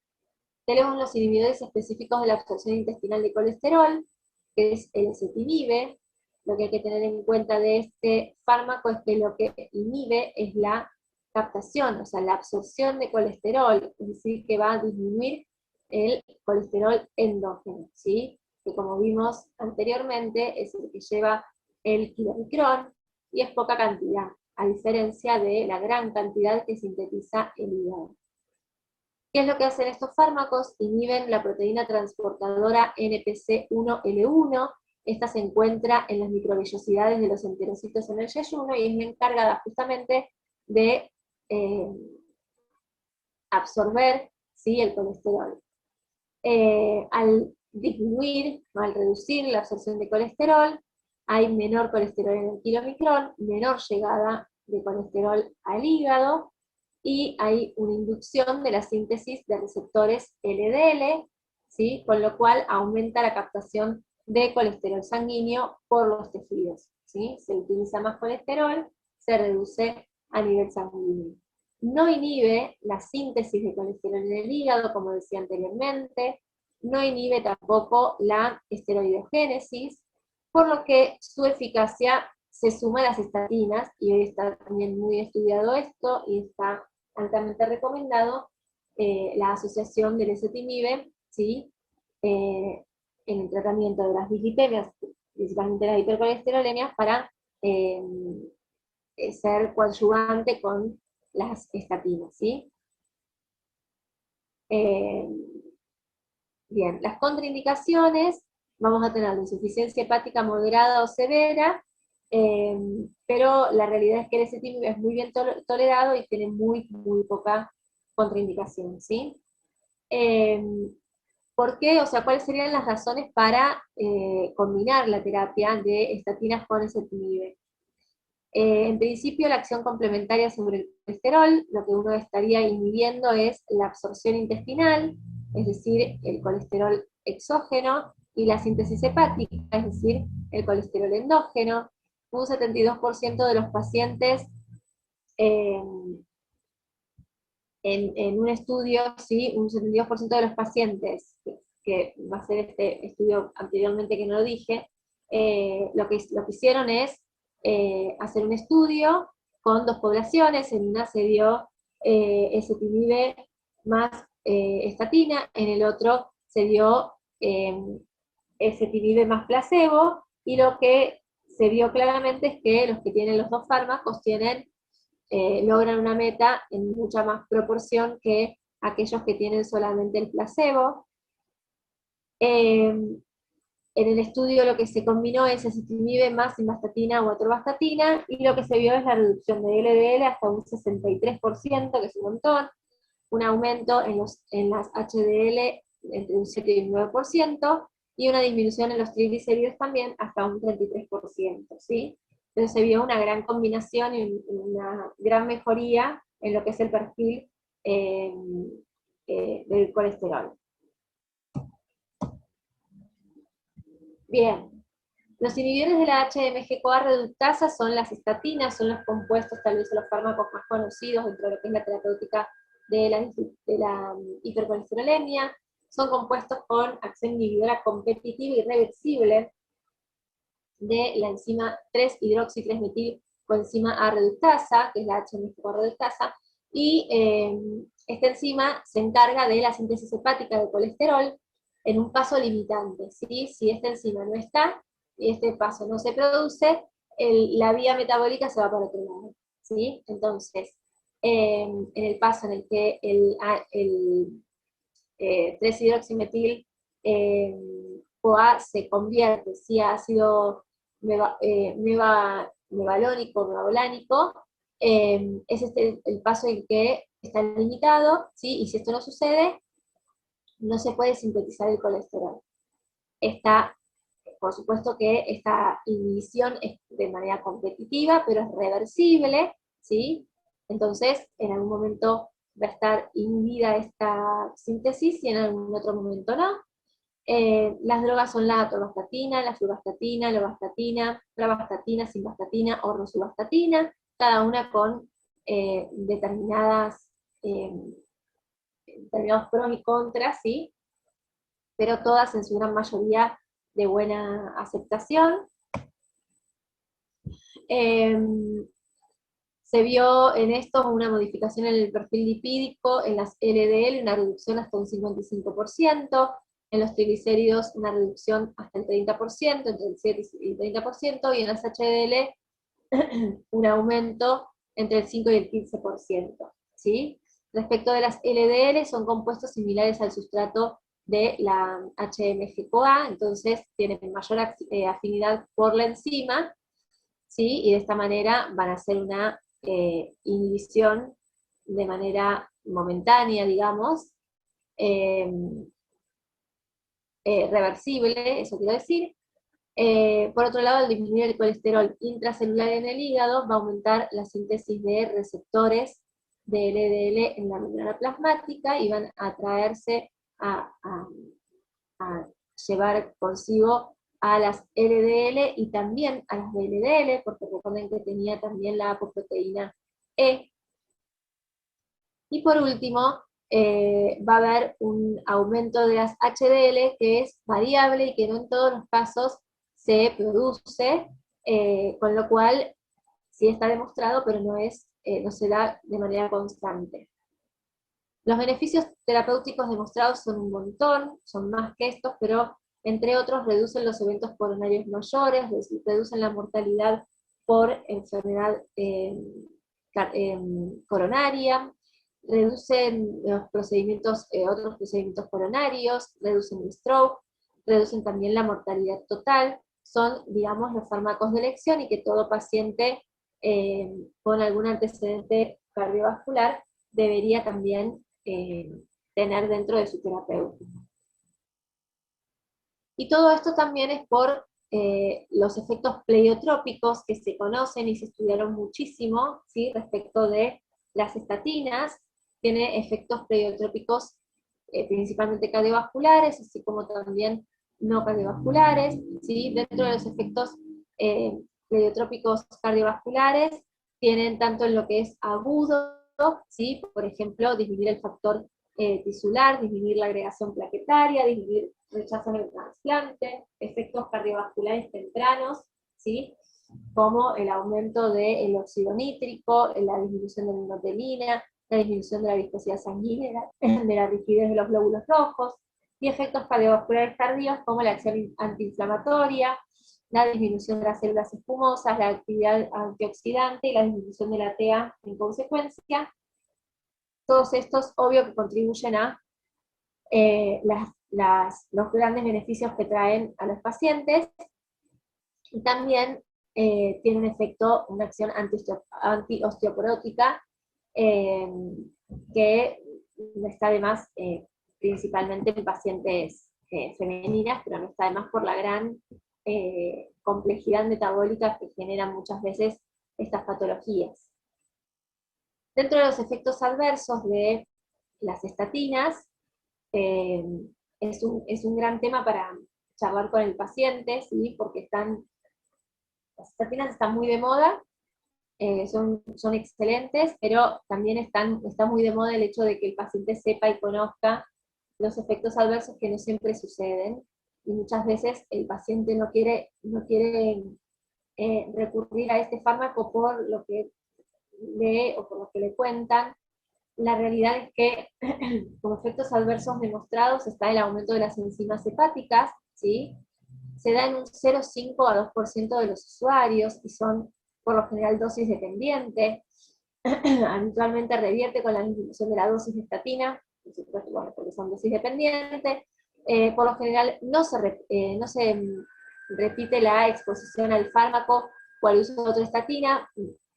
Tenemos los inhibidores específicos de la absorción intestinal de colesterol, que es el ezetimibe. Lo que hay que tener en cuenta de este fármaco es que lo que inhibe es la captación, o sea, la absorción de colesterol, es decir, que va a disminuir el colesterol endógeno, ¿sí? Que como vimos anteriormente es el que lleva el kilomicrón y es poca cantidad, a diferencia de la gran cantidad que sintetiza el hígado. ¿Qué es lo que hacen estos fármacos? Inhiben la proteína transportadora NPC1L1. Esta se encuentra en las microvellosidades de los enterocitos en el yeyuno y es encargada justamente de absorber, ¿sí?, el colesterol. Al disminuir, al reducir la absorción de colesterol, hay menor colesterol en el kilomicrón, menor llegada de colesterol al hígado, y hay una inducción de la síntesis de receptores LDL, ¿sí?, con lo cual aumenta la captación de colesterol sanguíneo por los tejidos, ¿sí? Se utiliza más colesterol, se reduce a nivel sanguíneo. No inhibe la síntesis de colesterol en el hígado, como decía anteriormente, no inhibe tampoco la esteroidogénesis, por lo que su eficacia se suma a las estatinas, y hoy está también muy estudiado esto, y está altamente recomendado la asociación del ezetimibe, ¿sí?, en el tratamiento de las dislipemias, principalmente las hipercolesterolemias, para ser coadyuvante con las estatinas, ¿sí? Bien, las contraindicaciones, vamos a tener insuficiencia hepática moderada o severa, pero la realidad es que el ezetimibe es muy bien tolerado y tiene muy poca contraindicación, ¿sí? ¿Por qué? O sea, ¿cuáles serían las razones para combinar la terapia de estatinas con ezetimibe? En principio, la acción complementaria sobre el colesterol, lo que uno estaría inhibiendo es la absorción intestinal, es decir, el colesterol exógeno, y la síntesis hepática, es decir, el colesterol endógeno. Un 72% de los pacientes eh, en un estudio, ¿sí?, un 72% de los pacientes, que va a ser este estudio anteriormente que no lo dije, lo que hicieron es hacer un estudio con dos poblaciones. En una se dio ezetimibe más estatina, en el otro se dio ezetimibe más placebo, y lo que se vio claramente es que los que tienen los dos fármacos logran una meta en mucha más proporción que aquellos que tienen solamente el placebo. En el estudio lo que se combinó es ezetimibe más simvastatina o atorvastatina, y lo que se vio es la reducción de LDL hasta un 63%, que es un montón, un aumento en las HDL entre un 7 y un 9%, y una disminución en los triglicéridos también hasta un 33%, ¿sí? Entonces se vio una gran combinación y una gran mejoría en lo que es el perfil del colesterol. Bien, los inhibidores de la HMG-CoA reductasa son las estatinas, son los compuestos, tal vez los fármacos más conocidos dentro de lo que es la terapéutica de la hipercolesterolemia. Son compuestos con acción inhibidora competitiva y reversible de la enzima 3-hidroxi-3-metil coenzima A reductasa, que es la HMG-CoA reductasa, y esta enzima se encarga de la síntesis hepática de colesterol en un paso limitante, ¿sí? Si esta enzima no está y este paso no se produce, la vía metabólica se va para otro lado, ¿sí? Entonces, en el paso en el que el 3-hidroximetil CoA se convierte, si a ácido mevalónico, mevabolánico, es este el paso en que está limitado, ¿sí? Y si esto no sucede, no se puede sintetizar el colesterol. Por supuesto que esta inhibición es de manera competitiva, pero es reversible, ¿sí? Entonces, en algún momento va a estar inhibida esta síntesis y en algún otro momento no. Las drogas son la atorvastatina, la fluvastatina, lovastatina, pravastatina, simvastatina o rosuvastatina, cada una con determinadas determinados pros y contras, ¿sí? Pero todas en su gran mayoría de buena aceptación. Se vio en esto una modificación en el perfil lipídico, en las LDL una reducción hasta un 55%, en los triglicéridos una reducción hasta el 30%, entre el 7 y el 30%, y en las HDL un aumento entre el 5 y el 15%, ¿sí? Respecto de las LDL, son compuestos similares al sustrato de la HMG-CoA, entonces tienen mayor afinidad por la enzima, ¿sí? Y de esta manera van a hacer una inhibición de manera momentánea, digamos, eh, reversible, eso quiero decir. Por otro lado, al disminuir el colesterol intracelular en el hígado, va a aumentar la síntesis de receptores de LDL en la membrana plasmática y van a traerse a llevar consigo a las LDL y también a las VLDL, porque recuerden que tenía también la apoproteína E. Y por último, va a haber un aumento de las HDL que es variable y que no en todos los casos se produce, con lo cual sí está demostrado, pero no se da de manera constante. Los beneficios terapéuticos demostrados son un montón, son más que estos, pero entre otros reducen los eventos coronarios mayores, reducen la mortalidad por enfermedad coronaria, reducen los procedimientos, otros procedimientos coronarios, reducen el stroke, reducen también la mortalidad total, son, digamos, los fármacos de elección y que todo paciente con algún antecedente cardiovascular debería también tener dentro de su terapéutica. Y todo esto también es por los efectos pleiotrópicos que se conocen y se estudiaron muchísimo, ¿sí? Respecto de las estatinas, tiene efectos pleiotrópicos principalmente cardiovasculares, así como también no cardiovasculares, ¿sí? Dentro de los efectos pleiotrópicos cardiovasculares, tienen tanto en lo que es agudo, ¿sí? Por ejemplo, disminuir el factor tisular, disminuir la agregación plaquetaria, disminuir rechazo en el trasplante, efectos cardiovasculares tempranos, ¿sí? Como el aumento del óxido nítrico, la disminución de la indotelina, la disminución de la viscosidad sanguínea, de la rigidez de los glóbulos rojos, y efectos cardiovasculares tardíos como la acción antiinflamatoria, la disminución de las células espumosas, la actividad antioxidante y la disminución de la TEA en consecuencia. Todos estos, obvio, que contribuyen a los grandes beneficios que traen a los pacientes, y también tiene un efecto, una acción anti-osteoporótica, que está de más principalmente en pacientes femeninas, pero no está de más por la gran complejidad metabólica que generan muchas veces estas patologías. Dentro de los efectos adversos de las estatinas, eh, es un gran tema para charlar con el paciente, ¿sí? Porque las estatinas están muy de moda, son excelentes, pero también está muy de moda el hecho de que el paciente sepa y conozca los efectos adversos que no siempre suceden, y muchas veces el paciente no quiere recurrir a este fármaco por lo que lee o por lo que le cuentan. La realidad es que como efectos adversos demostrados está el aumento de las enzimas hepáticas, ¿sí? Se da en un 0,5 a 2% de los usuarios y son por lo general dosis dependiente. Habitualmente revierte con la disminución de la dosis de estatina, bueno, porque son dosis dependientes. Por lo general no se repite la exposición al fármaco o al uso de otra estatina.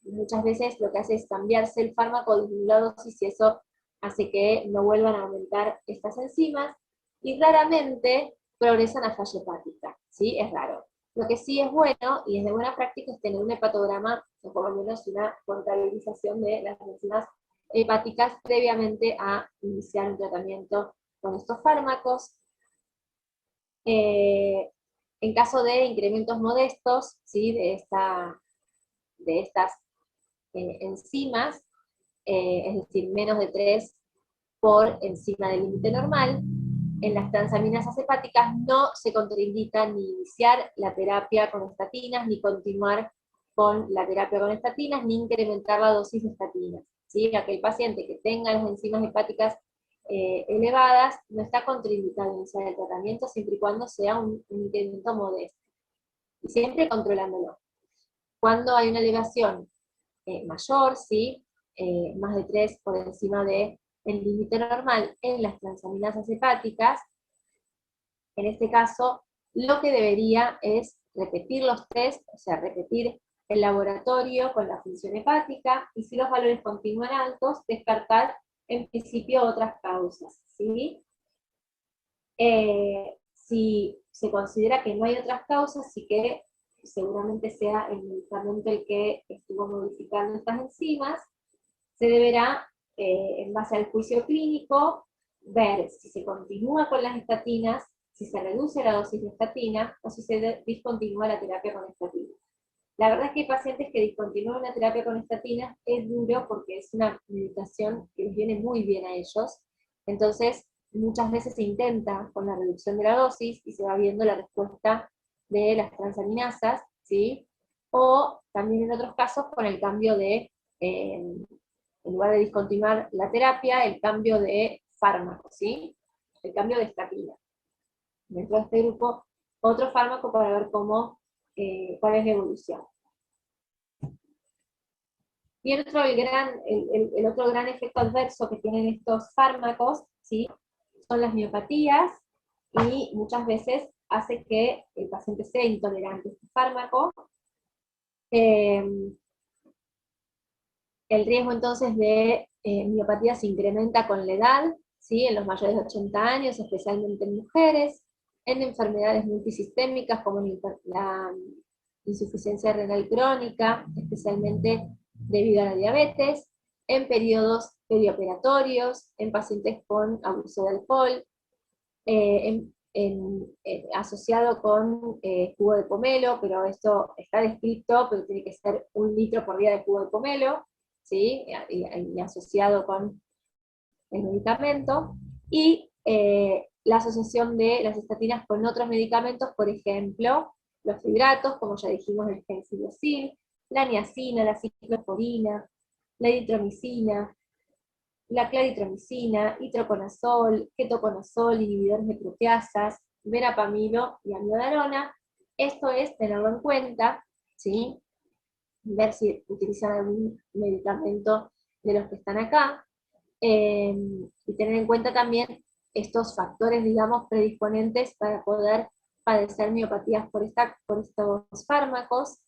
Muchas veces lo que hace es cambiarse el fármaco, disminuir la dosis, y eso hace que no vuelvan a aumentar estas enzimas, y raramente progresan a falla hepática, ¿sí? Es raro. Lo que sí es bueno, y es de buena práctica, es tener un hepatograma, o por lo menos una contabilización de las enzimas hepáticas previamente a iniciar un tratamiento con estos fármacos. En caso de incrementos modestos, ¿sí? de estas enzimas, es decir, menos de 3 por encima del límite normal, en las transaminasas hepáticas no se contraindica ni iniciar la terapia con estatinas, ni continuar con la terapia con estatinas, ni incrementar la dosis de estatinas. ¿Sí? Aquel paciente que tenga las enzimas hepáticas elevadas no está contraindicado iniciar el tratamiento siempre y cuando sea un incremento modesto. Y siempre controlándolo. Cuando hay una elevación mayor, ¿sí? Más de 3 por encima del límite normal en las transaminasas hepáticas, en este caso, lo que debería es repetir los test, o sea, repetir el laboratorio con la función hepática, y si los valores continúan altos, descartar en principio otras causas, ¿sí? Si se considera que no hay otras causas, sí que seguramente sea el medicamento el que estuvo modificando estas enzimas, se deberá, en base al juicio clínico, ver si se continúa con las estatinas, si se reduce la dosis de estatina, o si se discontinúa la terapia con estatinas. La verdad es que hay pacientes que discontinúan la terapia con estatinas, es duro porque es una medicación que les viene muy bien a ellos, entonces muchas veces se intenta con la reducción de la dosis y se va viendo la respuesta de las transaminasas, ¿sí? O también en otros casos con el cambio de, en lugar de discontinuar la terapia, el cambio de fármaco, ¿sí? El cambio de estatina. Dentro de este grupo, otro fármaco para ver cuál es la evolución. Y el otro gran efecto adverso que tienen estos fármacos, ¿sí? Son las miopatías, y muchas veces hace que el paciente sea intolerante a este fármaco. El riesgo entonces de miopatía se incrementa con la edad, ¿sí? En los mayores de 80 años, especialmente en mujeres, en enfermedades multisistémicas como la insuficiencia renal crónica, especialmente debido a la diabetes, en periodos perioperatorios, en pacientes con abuso de alcohol, asociado con jugo de pomelo, pero esto está descrito, pero tiene que ser 1 litro por día de jugo de pomelo, ¿sí? Y asociado con el medicamento, y la asociación de las estatinas con otros medicamentos, por ejemplo, los fibratos, como ya dijimos, el gensilocin, la niacina, la ciclosporina, la eritromicina, la claritromicina, itroconazol, ketoconazol, inhibidores de proteasas, verapamilo y amiodarona. Esto es tenerlo en cuenta, ¿sí? Ver si utilizan algún medicamento de los que están acá, y tener en cuenta también estos factores, digamos, predisponentes para poder padecer miopatías por estos fármacos.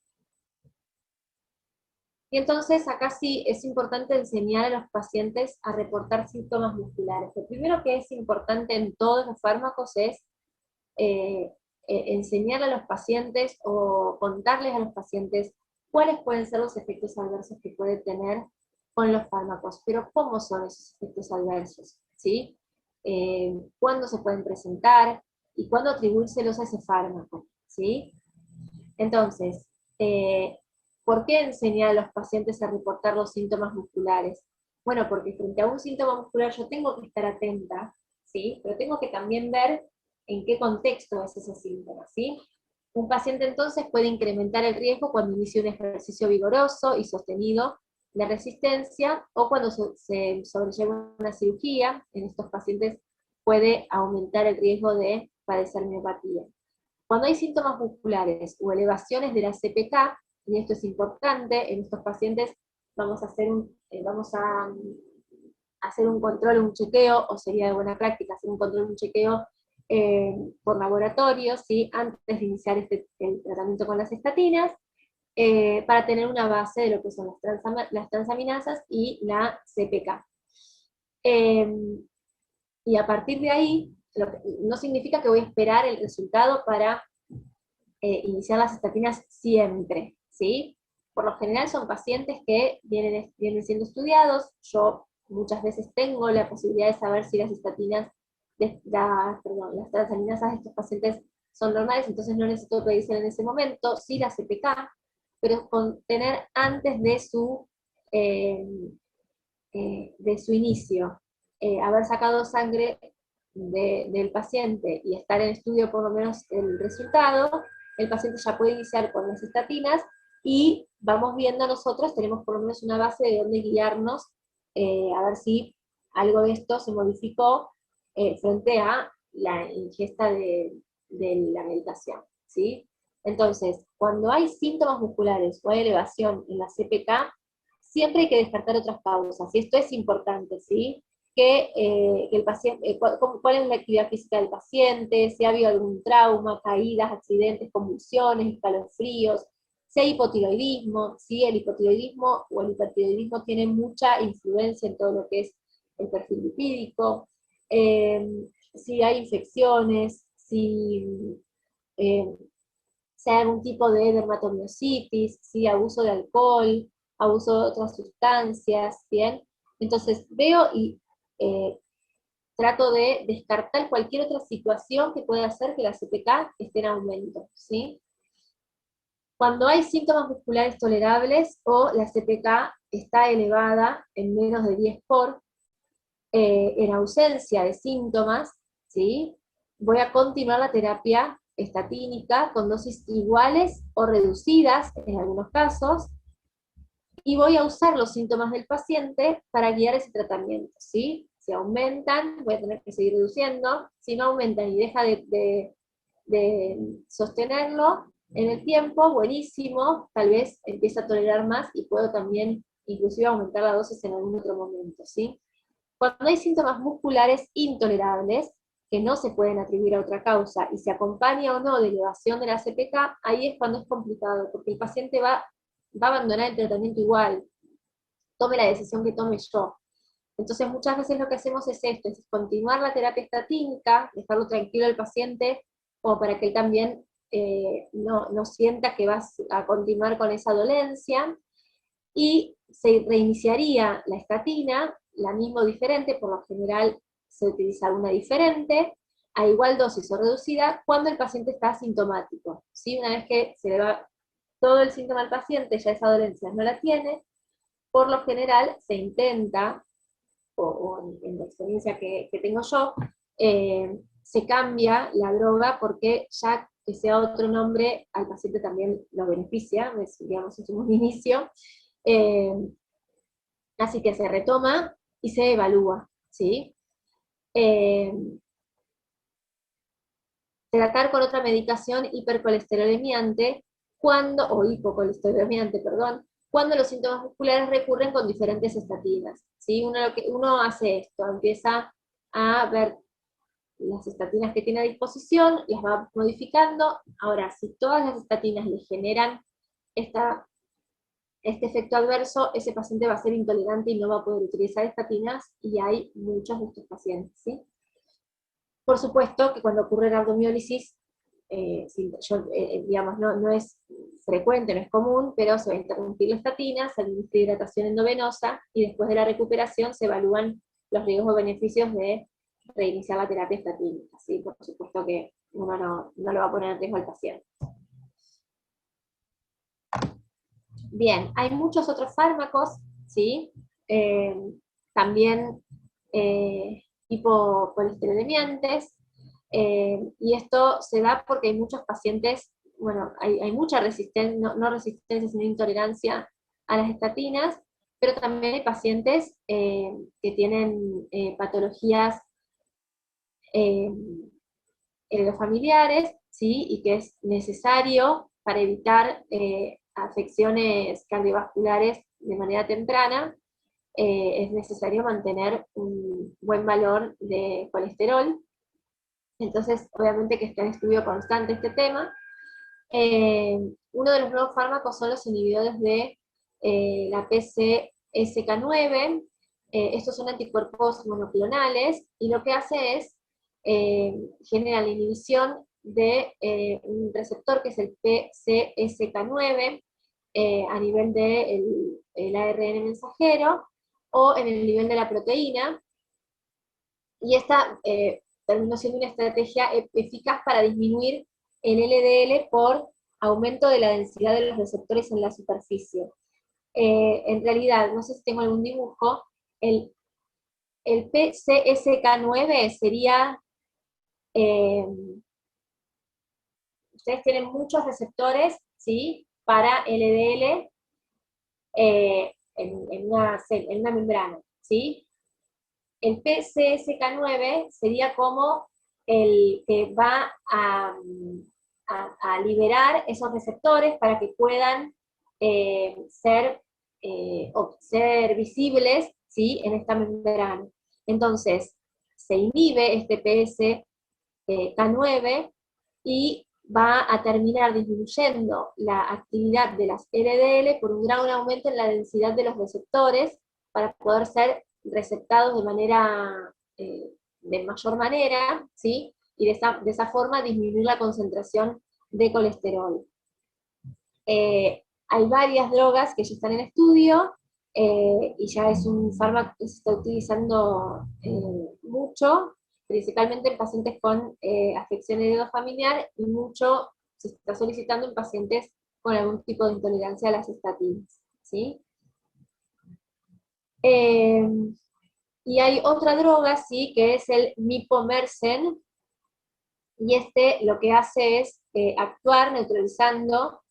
Y entonces acá sí es importante enseñar a los pacientes a reportar síntomas musculares. Lo primero que es importante en todos los fármacos es enseñar a los pacientes o contarles a los pacientes cuáles pueden ser los efectos adversos que puede tener con los fármacos, pero cómo son esos efectos adversos, ¿sí? Cuándo se pueden presentar y cuándo atribuírselos a ese fármaco, ¿sí? Entonces, ¿por qué enseñar a los pacientes a reportar los síntomas musculares? Bueno, porque frente a un síntoma muscular yo tengo que estar atenta, ¿sí? Pero tengo que también ver en qué contexto es ese síntoma, ¿sí? Un paciente entonces puede incrementar el riesgo cuando inicia un ejercicio vigoroso y sostenido de resistencia, o cuando se sobrelleva una cirugía. En estos pacientes puede aumentar el riesgo de padecer miopatía. Cuando hay síntomas musculares o elevaciones de la CPK, y esto es importante, en estos pacientes vamos a hacer un control, un chequeo, o sería de buena práctica hacer un control, un chequeo por laboratorio, ¿sí? Antes de iniciar el tratamiento con las estatinas, para tener una base de lo que son las transaminasas y la CPK. Y a partir de ahí, no significa que voy a esperar el resultado para iniciar las estatinas siempre, ¿sí? Por lo general son pacientes que vienen siendo estudiados. Yo muchas veces tengo la posibilidad de saber si las estatinas, las transaminasas de estos pacientes son normales, entonces no necesito pedirse en ese momento, sí la CPK, pero con tener antes de su de su inicio, haber sacado sangre del paciente y estar en estudio por lo menos el resultado, el paciente ya puede iniciar con las estatinas y vamos viendo nosotros, tenemos por lo menos una base de dónde guiarnos, a ver si algo de esto se modificó frente a la ingesta de la medicación, ¿sí? Entonces, cuando hay síntomas musculares o hay elevación en la CPK, siempre hay que descartar otras causas, y esto es importante, ¿sí? Que el paciente, cuál es la actividad física del paciente, si ha habido algún trauma, caídas, accidentes, convulsiones, escalofríos, si hay hipotiroidismo, si el hipotiroidismo o el hipertiroidismo tiene mucha influencia en todo lo que es el perfil lipídico, eh, si hay infecciones, eh, si hay algún tipo de dermatomiositis, si abuso de alcohol, abuso de otras sustancias, ¿bien? Entonces veo y eh, trato de descartar cualquier otra situación que pueda hacer que la CPK esté en aumento, ¿sí? Cuando hay síntomas musculares tolerables o la CPK está elevada en menos de 10 por, en ausencia de síntomas, ¿sí? Voy a continuar la terapia estatínica con dosis iguales o reducidas en algunos casos, y voy a usar los síntomas del paciente para guiar ese tratamiento, ¿sí? Si aumentan, voy a tener que seguir reduciendo; si no aumentan y deja de sostenerlo en el tiempo, buenísimo, tal vez empieza a tolerar más y puedo también inclusive aumentar la dosis en algún otro momento, ¿sí? Cuando hay síntomas musculares intolerables, que no se pueden atribuir a otra causa, y se acompaña o no de elevación de la CPK, ahí es cuando es complicado, porque el paciente va a abandonar el tratamiento igual, tome la decisión que tome yo. Entonces muchas veces lo que hacemos es esto, es continuar la terapia estatínica, dejarlo tranquilo al paciente, como para que él también no sienta que va a continuar con esa dolencia, y se reiniciaría la estatina, la misma o diferente, por lo general se utiliza una diferente, a igual dosis o reducida, cuando el paciente está asintomático, ¿sí? Una vez que se le va todo el síntoma al paciente, ya esa dolencia no la tiene, por lo general se intenta, o en la experiencia que tengo yo, se cambia la droga porque ya que sea otro nombre, al paciente también lo beneficia, digamos, es un inicio. Eh, Así que se retoma y se evalúa, ¿sí? Eh, Tratar con otra medicación hipercolesterolemiante, o hipocolesterolemiante, perdón, cuando los síntomas musculares recurren con diferentes estatinas, ¿sí? Uno hace esto, empieza a ver las estatinas que tiene a disposición, las va modificando. Ahora, si todas las estatinas le generan esta este efecto adverso, ese paciente va a ser intolerante y no va a poder utilizar estatinas, y hay muchos de estos pacientes, ¿sí? Por supuesto que cuando ocurre la abdomiólisis, digamos, no es frecuente, no es común, pero se va a interrumpir la estatina, se administra hidratación endovenosa, y después de la recuperación se evalúan los riesgos o beneficios de reiniciar la terapia estatínica, ¿sí? Por supuesto que uno no lo va a poner en riesgo al paciente. Bien, hay muchos otros fármacos, ¿sí? Eh, También hipocolesterolemiantes, y esto se da porque hay muchos pacientes, bueno, hay mucha resistencia, no resistencia, sino intolerancia a las estatinas, pero también hay pacientes que tienen patologías eh, en los familiares, ¿sí? Y que es necesario para evitar afecciones cardiovasculares de manera temprana, es necesario mantener un buen valor de colesterol. Entonces, obviamente que está en estudio constante este tema. Uno de los nuevos fármacos son los inhibidores de la PCSK9. Estos son anticuerpos monoclonales, y lo que hace es genera la inhibición de un receptor que es el PCSK9 a nivel del ARN mensajero o en el nivel de la proteína, y esta terminó siendo una estrategia eficaz para disminuir el LDL por aumento de la densidad de los receptores en la superficie. En realidad, no sé si tengo algún dibujo, El, el PCSK9 sería, ustedes tienen muchos receptores, ¿sí? Para LDL en una membrana, ¿sí? El PCSK9 sería como el que va a liberar esos receptores para que puedan ser visibles, ¿sí? En esta membrana. Entonces, se inhibe este PCSK9 y va a terminar disminuyendo la actividad de las LDL por un gran aumento en la densidad de los receptores para poder ser receptados de mayor manera, ¿sí? Y de esa forma disminuir la concentración de colesterol. Hay varias drogas que ya están en estudio, y ya es un fármaco que se está utilizando mucho, principalmente en pacientes con afección heredofamiliar, y mucho se está solicitando en pacientes con algún tipo de intolerancia a las estatinas, ¿sí? Eh, y hay otra droga, sí, que es el mipomersen, y este lo que hace es actuar neutralizando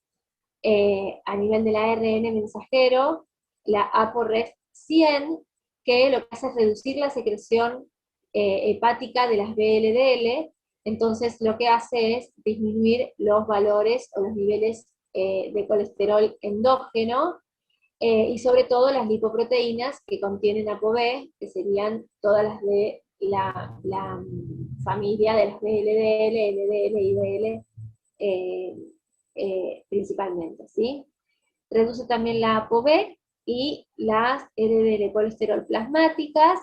a nivel del ARN mensajero, la ApoRes 100, que lo que hace es reducir la secreción hepática de las VLDL, entonces lo que hace es disminuir los valores o los niveles de colesterol endógeno, y sobre todo las lipoproteínas que contienen ApoB, que serían todas las de la familia de las VLDL, LDL y VL, eh, principalmente, ¿sí? Reduce también la ApoB y las LDL colesterol plasmáticas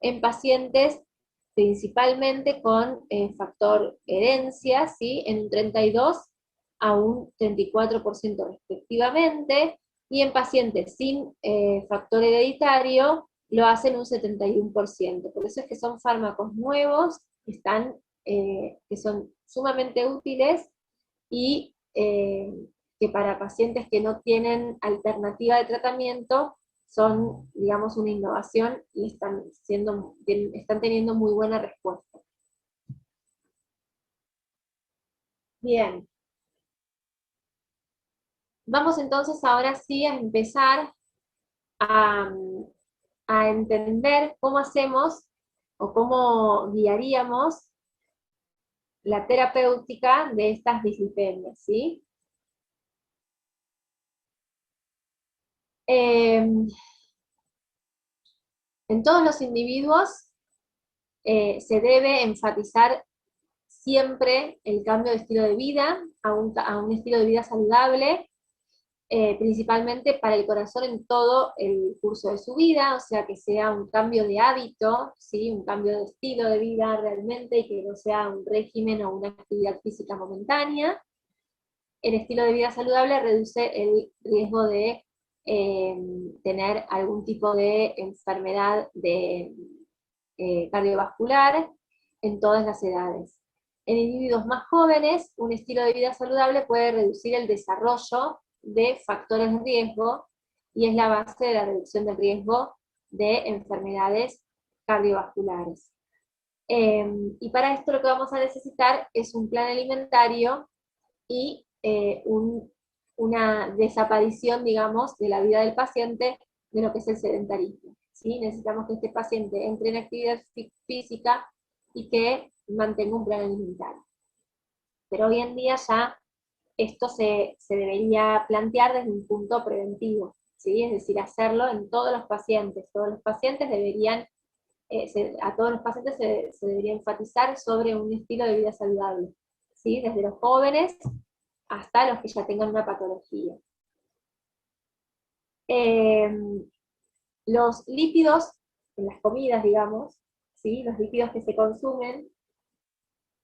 en pacientes principalmente con factor herencia, ¿sí? En un 32 a un 34% respectivamente, y en pacientes sin factor hereditario lo hacen un 71%. Por eso es que son fármacos nuevos, que son sumamente útiles y que para pacientes que no tienen alternativa de tratamiento son, digamos, una innovación y están teniendo muy buena respuesta. Bien, vamos entonces ahora sí a empezar a, a entender cómo hacemos o cómo guiaríamos la terapéutica de estas dislipemias, ¿sí? En todos los individuos se debe enfatizar siempre el cambio de estilo de vida a un estilo de vida saludable, principalmente para el corazón en todo el curso de su vida, o sea, que sea un cambio de hábito, ¿sí? Un cambio de estilo de vida realmente, y que no sea un régimen o una actividad física momentánea. El estilo de vida saludable reduce el riesgo de tener algún tipo de enfermedad cardiovascular en todas las edades. En individuos más jóvenes, un estilo de vida saludable puede reducir el desarrollo de factores de riesgo y es la base de la reducción del riesgo de enfermedades cardiovasculares. Y para esto lo que vamos a necesitar es un plan alimentario y una desaparición, digamos, de la vida del paciente de lo que es el sedentarismo, ¿sí? Necesitamos que este paciente entre en actividad física y que mantenga un plan alimentario. Pero hoy en día ya esto se debería plantear desde un punto preventivo, ¿sí? Es decir, hacerlo en todos los pacientes. Todos los pacientes deberían, a todos los pacientes se debería enfatizar sobre un estilo de vida saludable, ¿sí? Desde los jóvenes hasta los que ya tengan una patología. Eh, los lípidos en las comidas, digamos, ¿sí? Los lípidos que se consumen,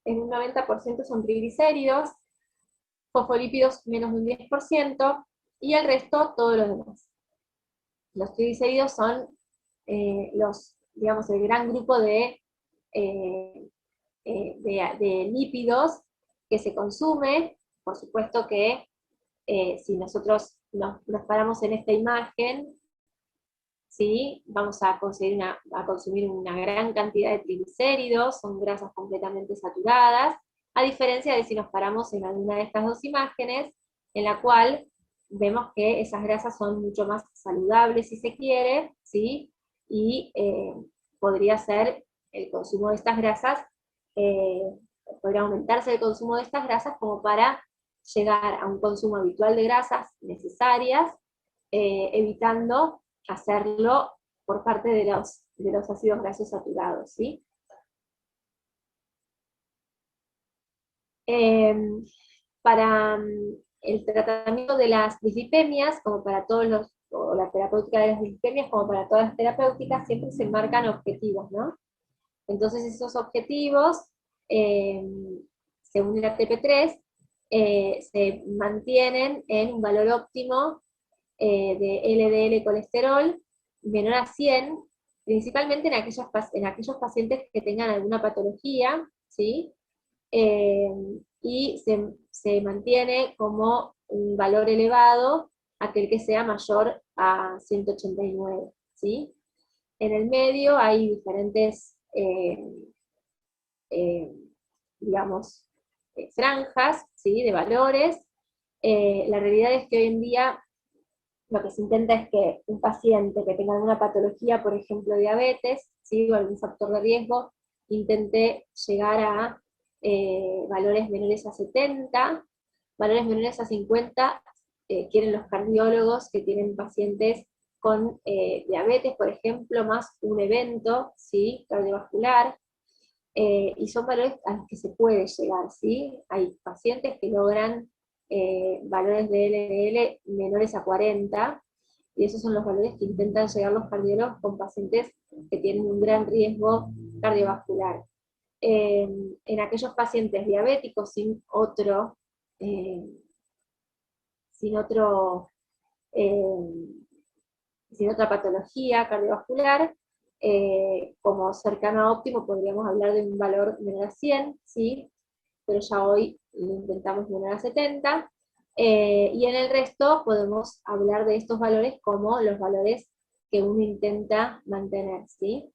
en un 90% son triglicéridos, fosfolípidos menos de un 10%, y el resto todo lo demás. Los triglicéridos son digamos, el gran grupo eh, de lípidos que se consume. Por supuesto que si nosotros nos paramos en esta imagen, ¿sí? Vamos a consumir una gran cantidad de triglicéridos, son grasas completamente saturadas, a diferencia de si nos paramos en alguna de estas dos imágenes, en la cual vemos que esas grasas son mucho más saludables, si se quiere, ¿sí? Y podría ser el consumo de estas grasas, eh, podría aumentarse el consumo de estas grasas como para llegar a un consumo habitual de grasas necesarias, evitando hacerlo por parte de los ácidos grasos saturados, ¿sí? Eh, para el tratamiento de las dislipemias, como para todos los, o la terapéutica de las dislipemias, como para todas las terapéuticas, siempre se marcan objetivos, ¿no? Entonces esos objetivos, eh, según el ATP3, se mantienen en un valor óptimo de LDL colesterol menor a 100, principalmente en aquellos pacientes que tengan alguna patología, ¿sí? Eh, y se mantiene como un valor elevado aquel que sea mayor a 189, ¿sí? En el medio hay diferentes, eh, digamos, franjas, ¿sí? De valores. La realidad es que hoy en día lo que se intenta es que un paciente que tenga alguna patología, por ejemplo diabetes, ¿sí? O algún factor de riesgo, intente llegar a valores menores a 70, valores menores a 50, quieren los cardiólogos que tienen pacientes con diabetes, por ejemplo, más un evento, ¿sí? Cardiovascular, y son valores a los que se puede llegar, ¿sí? Hay pacientes que logran valores de LDL menores a 40, y esos son los valores que intentan llegar los cardiólogos con pacientes que tienen un gran riesgo cardiovascular. En aquellos pacientes diabéticos eh, sin otro eh, sin otra patología cardiovascular, como cercano a óptimo podríamos hablar de un valor menor a 100, ¿sí? Pero ya hoy intentamos menor a 70, y en el resto podemos hablar de estos valores como los valores que uno intenta mantener, ¿sí?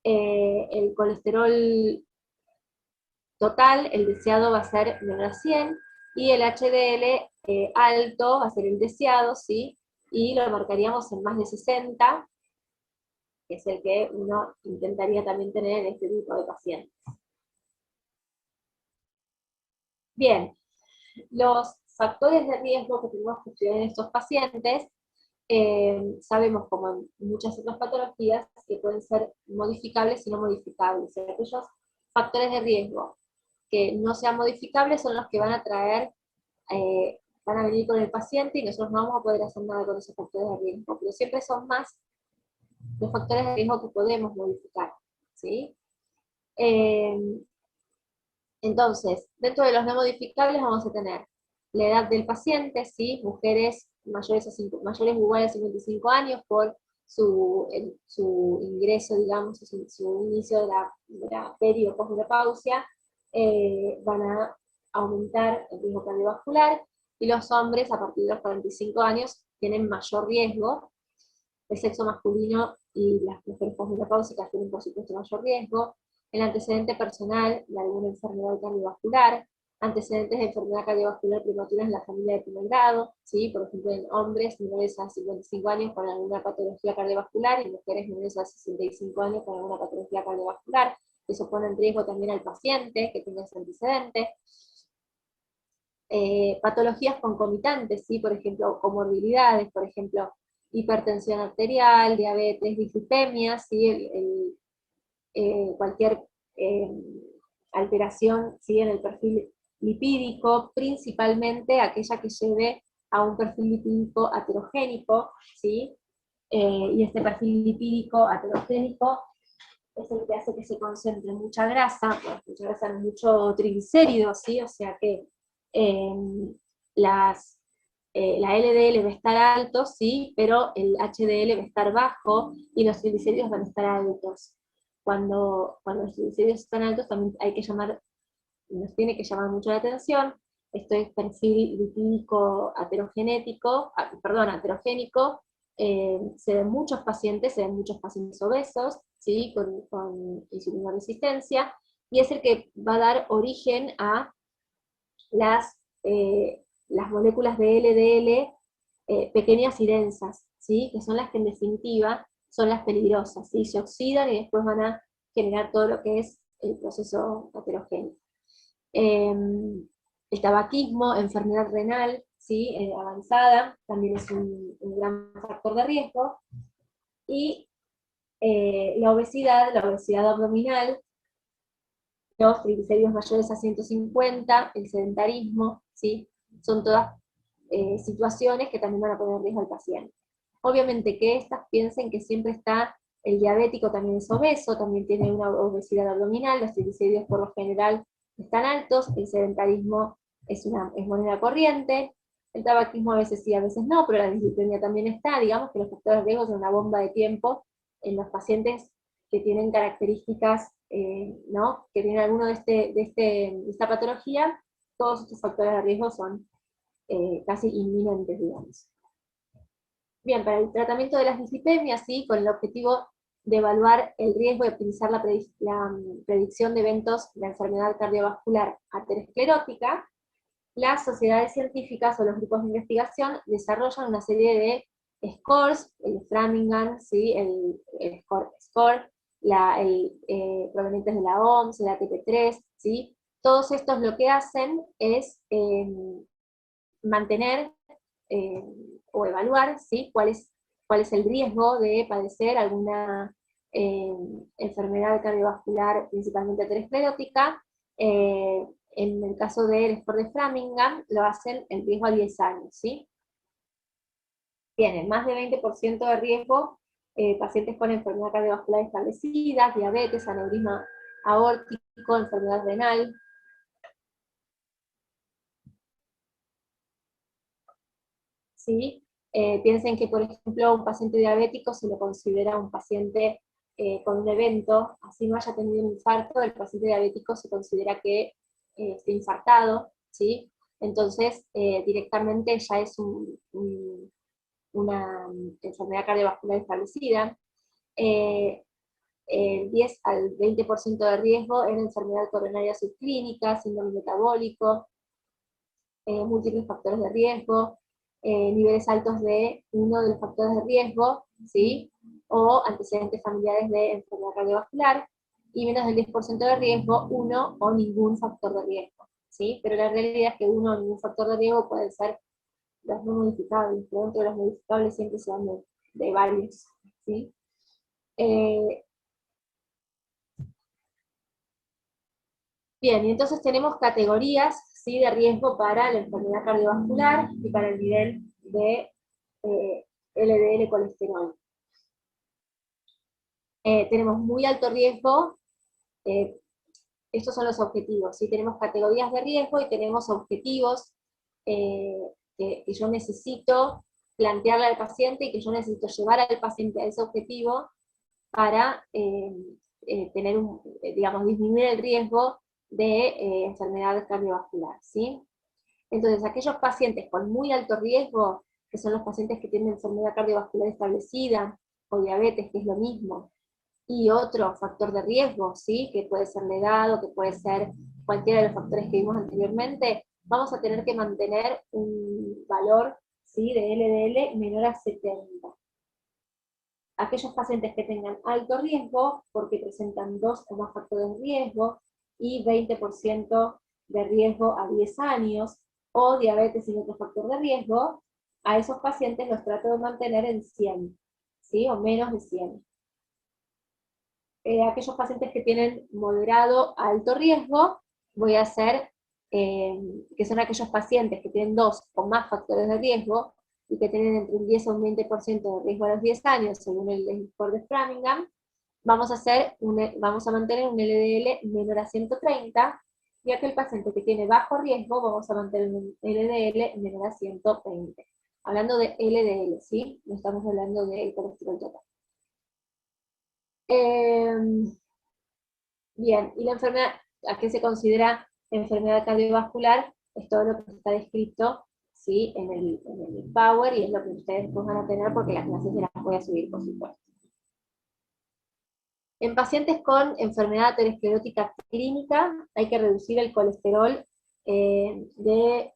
El colesterol total, el deseado va a ser menor a 100, y el HDL alto va a ser el deseado, ¿sí? Y lo marcaríamos en más de 60, que es el que uno intentaría también tener en este tipo de pacientes. Bien, los factores de riesgo que tenemos que estudiar en estos pacientes, sabemos, como en muchas otras patologías, que pueden ser modificables y no modificables. Aquellos factores de riesgo que no sean modificables son los que van a traer, van a venir con el paciente y nosotros no vamos a poder hacer nada con esos factores de riesgo, pero siempre son más los factores de riesgo que podemos modificar, ¿sí? Eh, entonces, dentro de los no modificables vamos a tener la edad del paciente, ¿sí? Mujeres mayores o iguales a 55 años por su ingreso, digamos, su inicio de la peri- o posmenopausia, van a aumentar el riesgo cardiovascular, y los hombres a partir de los 45 años tienen mayor riesgo. El sexo masculino y las mujeres posmenopáusicas tienen por supuesto mayor riesgo. El antecedente personal de alguna enfermedad cardiovascular, antecedentes de enfermedad cardiovascular prematura en la familia de primer grado, ¿sí? Por ejemplo en hombres menores a 55 años con alguna patología cardiovascular, y mujeres menores a 65 años con alguna patología cardiovascular. Eso pone en riesgo también al paciente que tenga ese antecedente. Patologías concomitantes, ¿sí? Por ejemplo, comorbilidades, por ejemplo, hipertensión arterial, diabetes, dislipemia, ¿sí? Cualquier eh, alteración, ¿sí? En el perfil lipídico, principalmente aquella que lleve a un perfil lipídico aterogénico, ¿sí? Y este perfil lipídico aterogénico es el que hace que se concentre mucha grasa, mucho triglicéridos, ¿sí? O sea que eh, las, la LDL va a estar alto, sí, pero el HDL va a estar bajo y los triglicéridos van a estar altos. Cuando los triglicéridos están altos también nos tiene que llamar mucho la atención. Esto es perfil lipídico aterogénico, perdón, aterogénico, se ven muchos pacientes obesos, ¿sí? Con insulinoresistencia, y es el que va a dar origen a las moléculas de LDL pequeñas y densas, ¿sí? Que son las que en definitiva son las peligrosas, ¿sí? Se oxidan y después van a generar todo lo que es el proceso aterogénico. El tabaquismo, enfermedad renal, ¿sí? Avanzada, también es un gran factor de riesgo. Y la obesidad abdominal, los triglicéridos mayores a 150, el sedentarismo, ¿sí? Son todas situaciones que también van a poner en riesgo al paciente. Obviamente que estas piensen que siempre está, el diabético también es obeso, también tiene una obesidad abdominal, los triglicéridos por lo general están altos, el sedentarismo es moneda corriente, el tabaquismo a veces sí, a veces no, pero la dislipidemia también está, digamos que los factores de riesgo son una bomba de tiempo en los pacientes que tienen características, ¿no? Que tienen alguno de esta patología, todos estos factores de riesgo son casi inminentes, digamos. Bien, para el tratamiento de las dislipemias, ¿sí? Con el objetivo de evaluar el riesgo y optimizar la predicción de eventos de enfermedad cardiovascular aterosclerótica, las sociedades científicas o los grupos de investigación desarrollan una serie de scores, el Framingham, ¿sí? el score, provenientes de la OMS, el ATP3, ¿sí? Todos estos lo que hacen es mantener eh, o evaluar, ¿sí? cuál es el riesgo de padecer alguna enfermedad cardiovascular, principalmente aterosclerótica. En el caso del score de Framingham, lo hacen en riesgo a 10 años, ¿sí? Tienen más de 20% de riesgo pacientes con enfermedad cardiovascular establecida, diabetes, aneurisma aórtico, enfermedad renal. ¿Sí? Piensen que, por ejemplo, un paciente diabético se lo considera un paciente con un evento, así no haya tenido un infarto, el paciente diabético se considera que está infartado, ¿sí? Entonces, directamente ya es una enfermedad cardiovascular establecida. El 10 al 20% de riesgo en enfermedad coronaria subclínica, síndrome metabólico, múltiples factores de riesgo, niveles altos de uno de los factores de riesgo, ¿sí? O antecedentes familiares de enfermedad cardiovascular, y menos del 10% de riesgo, uno o ningún factor de riesgo, ¿sí? Pero la realidad es que uno o ningún factor de riesgo pueden ser los no modificables, pero dentro de los modificables siempre se dan de varios, ¿sí? Bien, y entonces tenemos categorías, ¿sí? De riesgo para la enfermedad cardiovascular y para el nivel de LDL colesterol. Tenemos muy alto riesgo, eh, estos son los objetivos, ¿sí? Tenemos categorías de riesgo y tenemos objetivos eh, que yo necesito plantearle al paciente y que yo necesito llevar al paciente a ese objetivo para tener digamos, disminuir el riesgo de enfermedad cardiovascular, ¿sí? Entonces, aquellos pacientes con muy alto riesgo, que son los pacientes que tienen enfermedad cardiovascular establecida, o diabetes, que es lo mismo, y otro factor de riesgo, ¿sí? Que puede ser la edad, o que puede ser cualquiera de los factores que vimos anteriormente, vamos a tener que mantener un valor, ¿sí? De LDL menor a 70. Aquellos pacientes que tengan alto riesgo, porque presentan 2 o más factores de riesgo, y 20% de riesgo a 10 años, o diabetes sin otro factor de riesgo, a esos pacientes los trato de mantener en 100, ¿sí? O menos de 100. Aquellos pacientes que tienen moderado a alto riesgo, voy a hacer, que son aquellos pacientes que tienen 2 o más factores de riesgo, y que tienen entre un 10 o un 20% de riesgo a los 10 años, según el score de Framingham, vamos a mantener un LDL menor a 130, y aquel paciente que tiene bajo riesgo, vamos a mantener un LDL menor a 120. Hablando de LDL, ¿sí? No estamos hablando del colesterol total. Bien, y la enfermedad, ¿a qué se considera enfermedad cardiovascular? Es todo lo que está descrito, ¿sí? En el Power, y es lo que ustedes después van a tener porque las clases se las voy a subir, por supuesto. En pacientes con enfermedad aterosclerótica clínica hay que reducir el colesterol de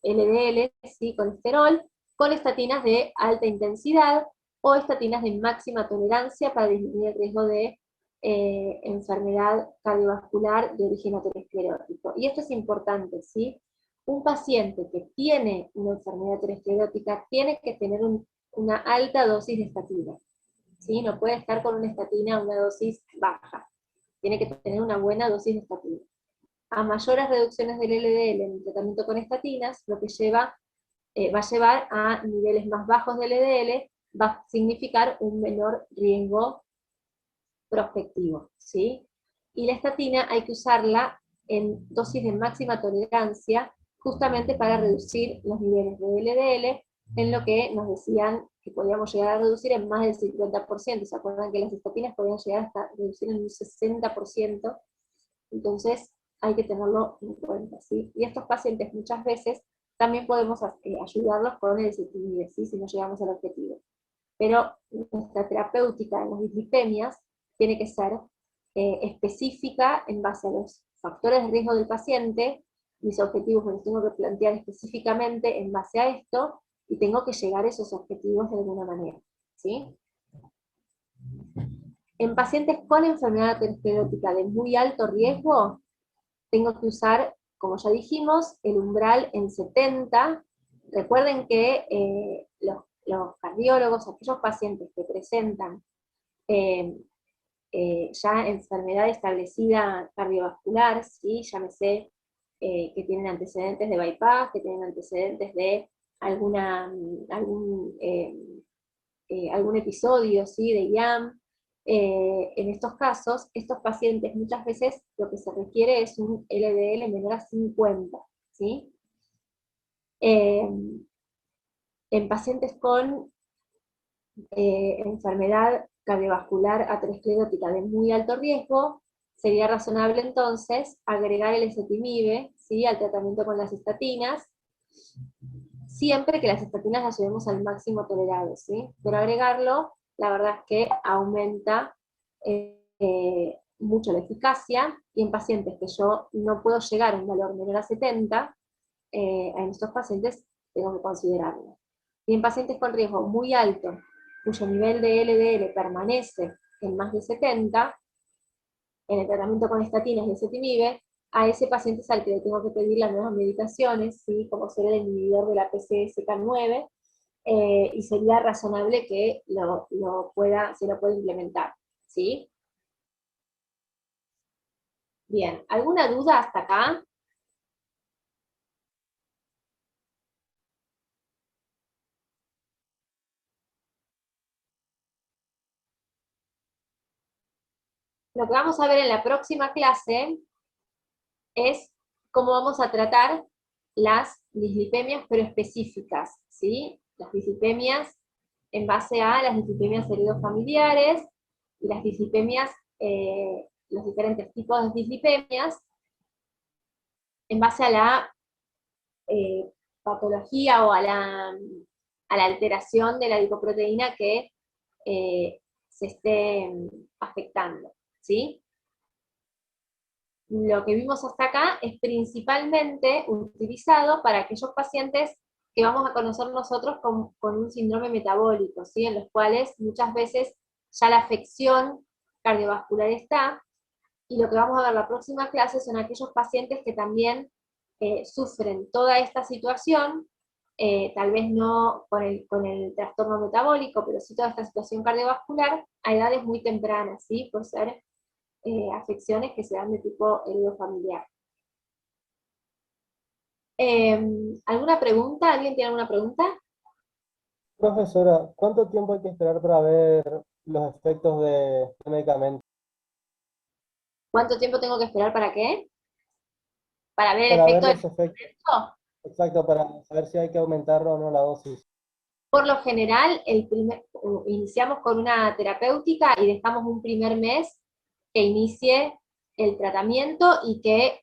LDL, ¿sí? Colesterol, con estatinas de alta intensidad o estatinas de máxima tolerancia para disminuir el riesgo de enfermedad cardiovascular de origen aterosclerótico. Y esto es importante, ¿sí? Un paciente que tiene una enfermedad aterosclerótica tiene que tener una alta dosis de estatina. ¿Sí? No puede estar con una estatina a una dosis baja. Tiene que tener una buena dosis de estatina. A mayores reducciones del LDL en el tratamiento con estatinas, lo que va a llevar a niveles más bajos del LDL, va a significar un menor riesgo prospectivo, ¿sí? Y la estatina hay que usarla en dosis de máxima tolerancia, justamente para reducir los niveles de LDL, en lo que nos decían que podíamos llegar a reducir en más del 50%. ¿Se acuerdan que las estatinas podían llegar hasta reducir en un 60%? Entonces hay que tenerlo en cuenta, ¿sí? Y estos pacientes muchas veces también podemos ayudarlos con el ezetimibe, ¿sí? Si no llegamos al objetivo. Pero nuestra terapéutica en las dislipemias tiene que ser específica en base a los factores de riesgo del paciente, mis objetivos me los tengo que plantear específicamente en base a esto, y tengo que llegar a esos objetivos de alguna manera, ¿sí? En pacientes con enfermedad aterosclerótica de muy alto riesgo, tengo que usar, como ya dijimos, el umbral en 70. Recuerden que los cardiólogos, aquellos pacientes que presentan eh, ya enfermedad establecida cardiovascular, ¿sí? Llámese que tienen antecedentes de bypass, que tienen antecedentes de algún episodio, ¿sí? De IAM. En estos casos, estos pacientes muchas veces lo que se requiere es un LDL menor a 50, ¿sí? En pacientes con enfermedad cardiovascular aterosclerótica de muy alto riesgo, sería razonable entonces agregar el ezetimibe, ¿sí? Al tratamiento con las estatinas, siempre que las estatinas las llevemos al máximo tolerado, ¿sí? Pero agregarlo, la verdad es que aumenta mucho la eficacia, y en pacientes que yo no puedo llegar a un valor menor a 70, en estos pacientes tengo que considerarlo. Y en pacientes con riesgo muy alto, cuyo nivel de LDL permanece en más de 70, en el tratamiento con estatinas y ezetimibe, a ese paciente es al que le tengo que pedir las nuevas medicaciones, ¿sí? Como ser el inhibidor de la PCSK9, y sería razonable que se lo pueda implementar, ¿sí? Bien, ¿alguna duda hasta acá? Lo que vamos a ver en la próxima clase es cómo vamos a tratar las dislipemias, pero específicas, ¿sí? Las dislipemias en base a las dislipemias heredofamiliares, y las dislipemias, los diferentes tipos de dislipemias, en base a la patología o a la alteración de la lipoproteína que se esté afectando, ¿sí? Lo que vimos hasta acá es principalmente utilizado para aquellos pacientes que vamos a conocer nosotros con un síndrome metabólico, ¿sí? En los cuales muchas veces ya la afección cardiovascular está, y lo que vamos a ver la próxima clase son aquellos pacientes que también sufren toda esta situación, tal vez no con el trastorno metabólico, pero sí toda esta situación cardiovascular a edades muy tempranas, ¿sí? Por ser afecciones que se dan de tipo heredofamiliar. ¿Alguna pregunta? ¿Alguien tiene alguna pregunta? Profesora, ¿cuánto tiempo hay que esperar para ver los efectos de este medicamento? ¿Cuánto tiempo tengo que esperar para qué? ¿Para ver el Para ver efecto del los efectos, medicamento? exacto, para saber si hay que aumentar o no la dosis. Por lo general, iniciamos con una terapéutica y dejamos un primer mes que inicie el tratamiento y que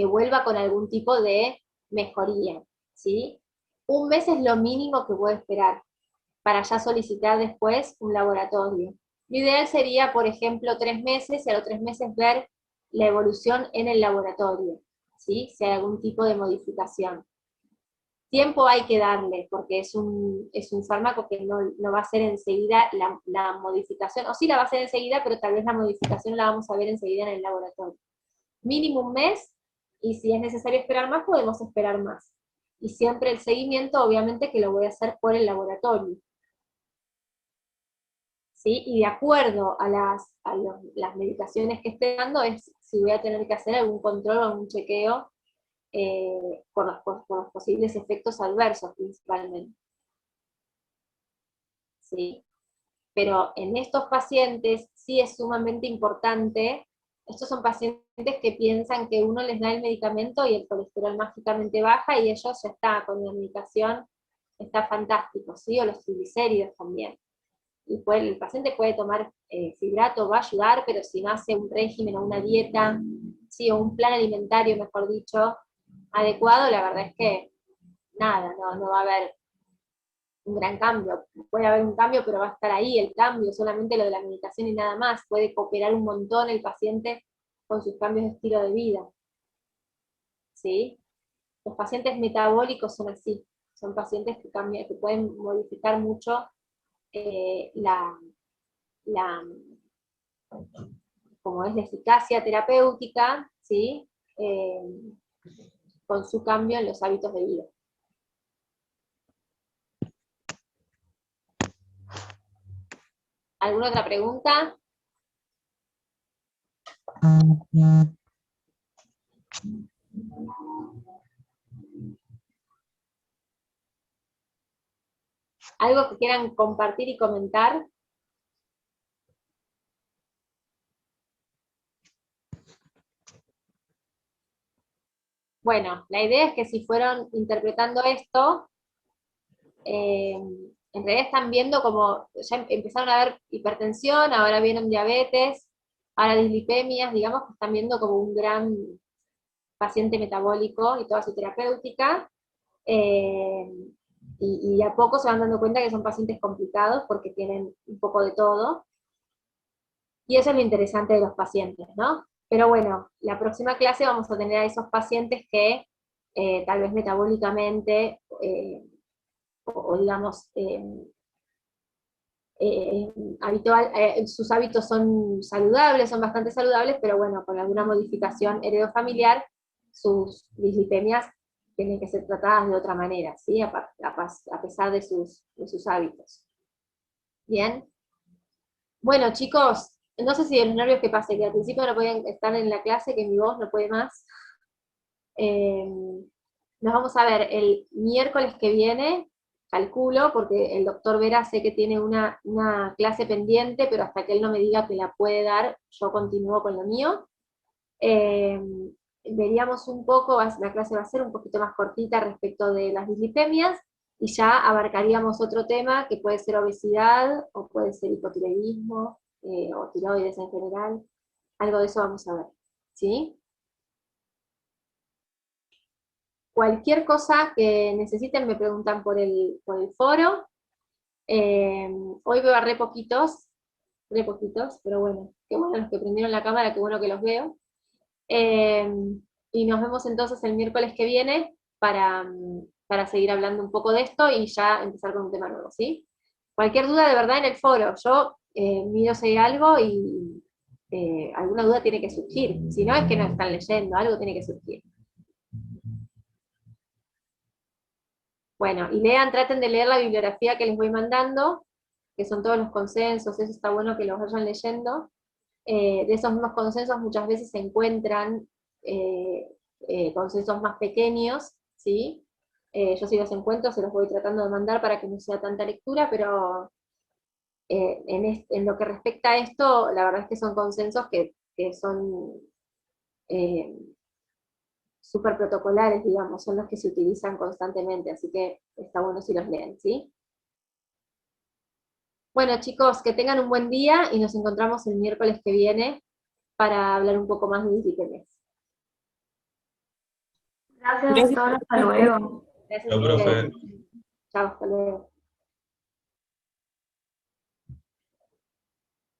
vuelva con algún tipo de mejoría, ¿sí? Un mes es lo mínimo que puedo esperar para ya solicitar después un laboratorio. Lo ideal sería, por ejemplo, 3 meses, y a los 3 meses ver la evolución en el laboratorio, ¿sí? Si hay algún tipo de modificación. Tiempo hay que darle, porque es un fármaco que no va a ser enseguida la modificación, o sí la va a hacer enseguida, pero tal vez la modificación la vamos a ver enseguida en el laboratorio. Mínimo un mes, y si es necesario esperar más, podemos esperar más. Y siempre el seguimiento, obviamente, que lo voy a hacer por el laboratorio. ¿Sí? Y de acuerdo a las medicaciones que esté dando, es si voy a tener que hacer algún control o algún chequeo por los posibles efectos adversos principalmente. ¿Sí? Pero en estos pacientes sí es sumamente importante. Estos son pacientes que piensan que uno les da el medicamento y el colesterol mágicamente baja y ellos ya está, con la medicación está fantástico, ¿sí? O los triglicéridos también. Y el paciente puede tomar fibrato, va a ayudar, pero si no hace un régimen o una dieta, ¿sí? O un plan alimentario, mejor dicho, adecuado, la verdad es que nada, no va a haber un gran cambio. Puede haber un cambio, pero va a estar ahí el cambio, solamente lo de la medicación y nada más. Puede cooperar un montón el paciente con sus cambios de estilo de vida. ¿Sí? Los pacientes metabólicos son así, son pacientes que cambian, que pueden modificar mucho la, la, como es la eficacia terapéutica, ¿sí? Eh, con su cambio en los hábitos de vida. ¿Alguna otra pregunta? ¿Algo que quieran compartir y comentar? Bueno, la idea es que si fueron interpretando esto, en realidad están viendo como, ya empezaron a ver hipertensión, ahora vieron diabetes, ahora dislipemias, digamos que están viendo como un gran paciente metabólico y toda su terapéutica, eh, y a poco se van dando cuenta que son pacientes complicados porque tienen un poco de todo, y eso es lo interesante de los pacientes, ¿no? Pero bueno, la próxima clase vamos a tener a esos pacientes que tal vez metabólicamente, o digamos, habitual, sus hábitos son saludables, son bastante saludables, pero bueno, con alguna modificación heredofamiliar, sus dislipemias tienen que ser tratadas de otra manera, ¿sí? A pesar de sus hábitos. Bien. Bueno, chicos, no sé si de los nervios que pasé, que al principio no podían estar en la clase, que mi voz no puede más. Eh, Nos vamos a ver el miércoles que viene, calculo, porque el doctor Vera sé que tiene una clase pendiente, pero hasta que él no me diga que la puede dar, yo continúo con lo mío. Eh, Veríamos un poco, la clase va a ser un poquito más cortita respecto de las dislipemias, y ya abarcaríamos otro tema que puede ser obesidad, o puede ser hipotiroidismo, o tiroides en general. Algo de eso vamos a ver, ¿sí? Cualquier cosa que necesiten me preguntan por el foro. Hoy veo a re poquitos, pero bueno, qué bueno los que prendieron la cámara, qué bueno que los veo. Eh, y nos vemos entonces el miércoles que viene para seguir hablando un poco de esto y ya empezar con un tema nuevo, ¿sí? Cualquier duda de verdad en el foro, yo miro si hay algo y alguna duda tiene que surgir. Si no es que no están leyendo, algo tiene que surgir. Bueno, y traten de leer la bibliografía que les voy mandando, que son todos los consensos, eso está bueno que los vayan leyendo. De esos mismos consensos muchas veces se encuentran consensos más pequeños, ¿sí? Yo si los encuentro se los voy tratando de mandar para que no sea tanta lectura, pero en lo que respecta a esto, la verdad es que son consensos que son eh, súper protocolares, digamos, son los que se utilizan constantemente, así que está bueno si los leen, ¿sí? Bueno, chicos, que tengan un buen día y nos encontramos el miércoles que viene para hablar un poco más de ITPMs. Gracias, doctor. Hasta luego. Gracias Chao, a profe. ustedes. Chao, hasta luego.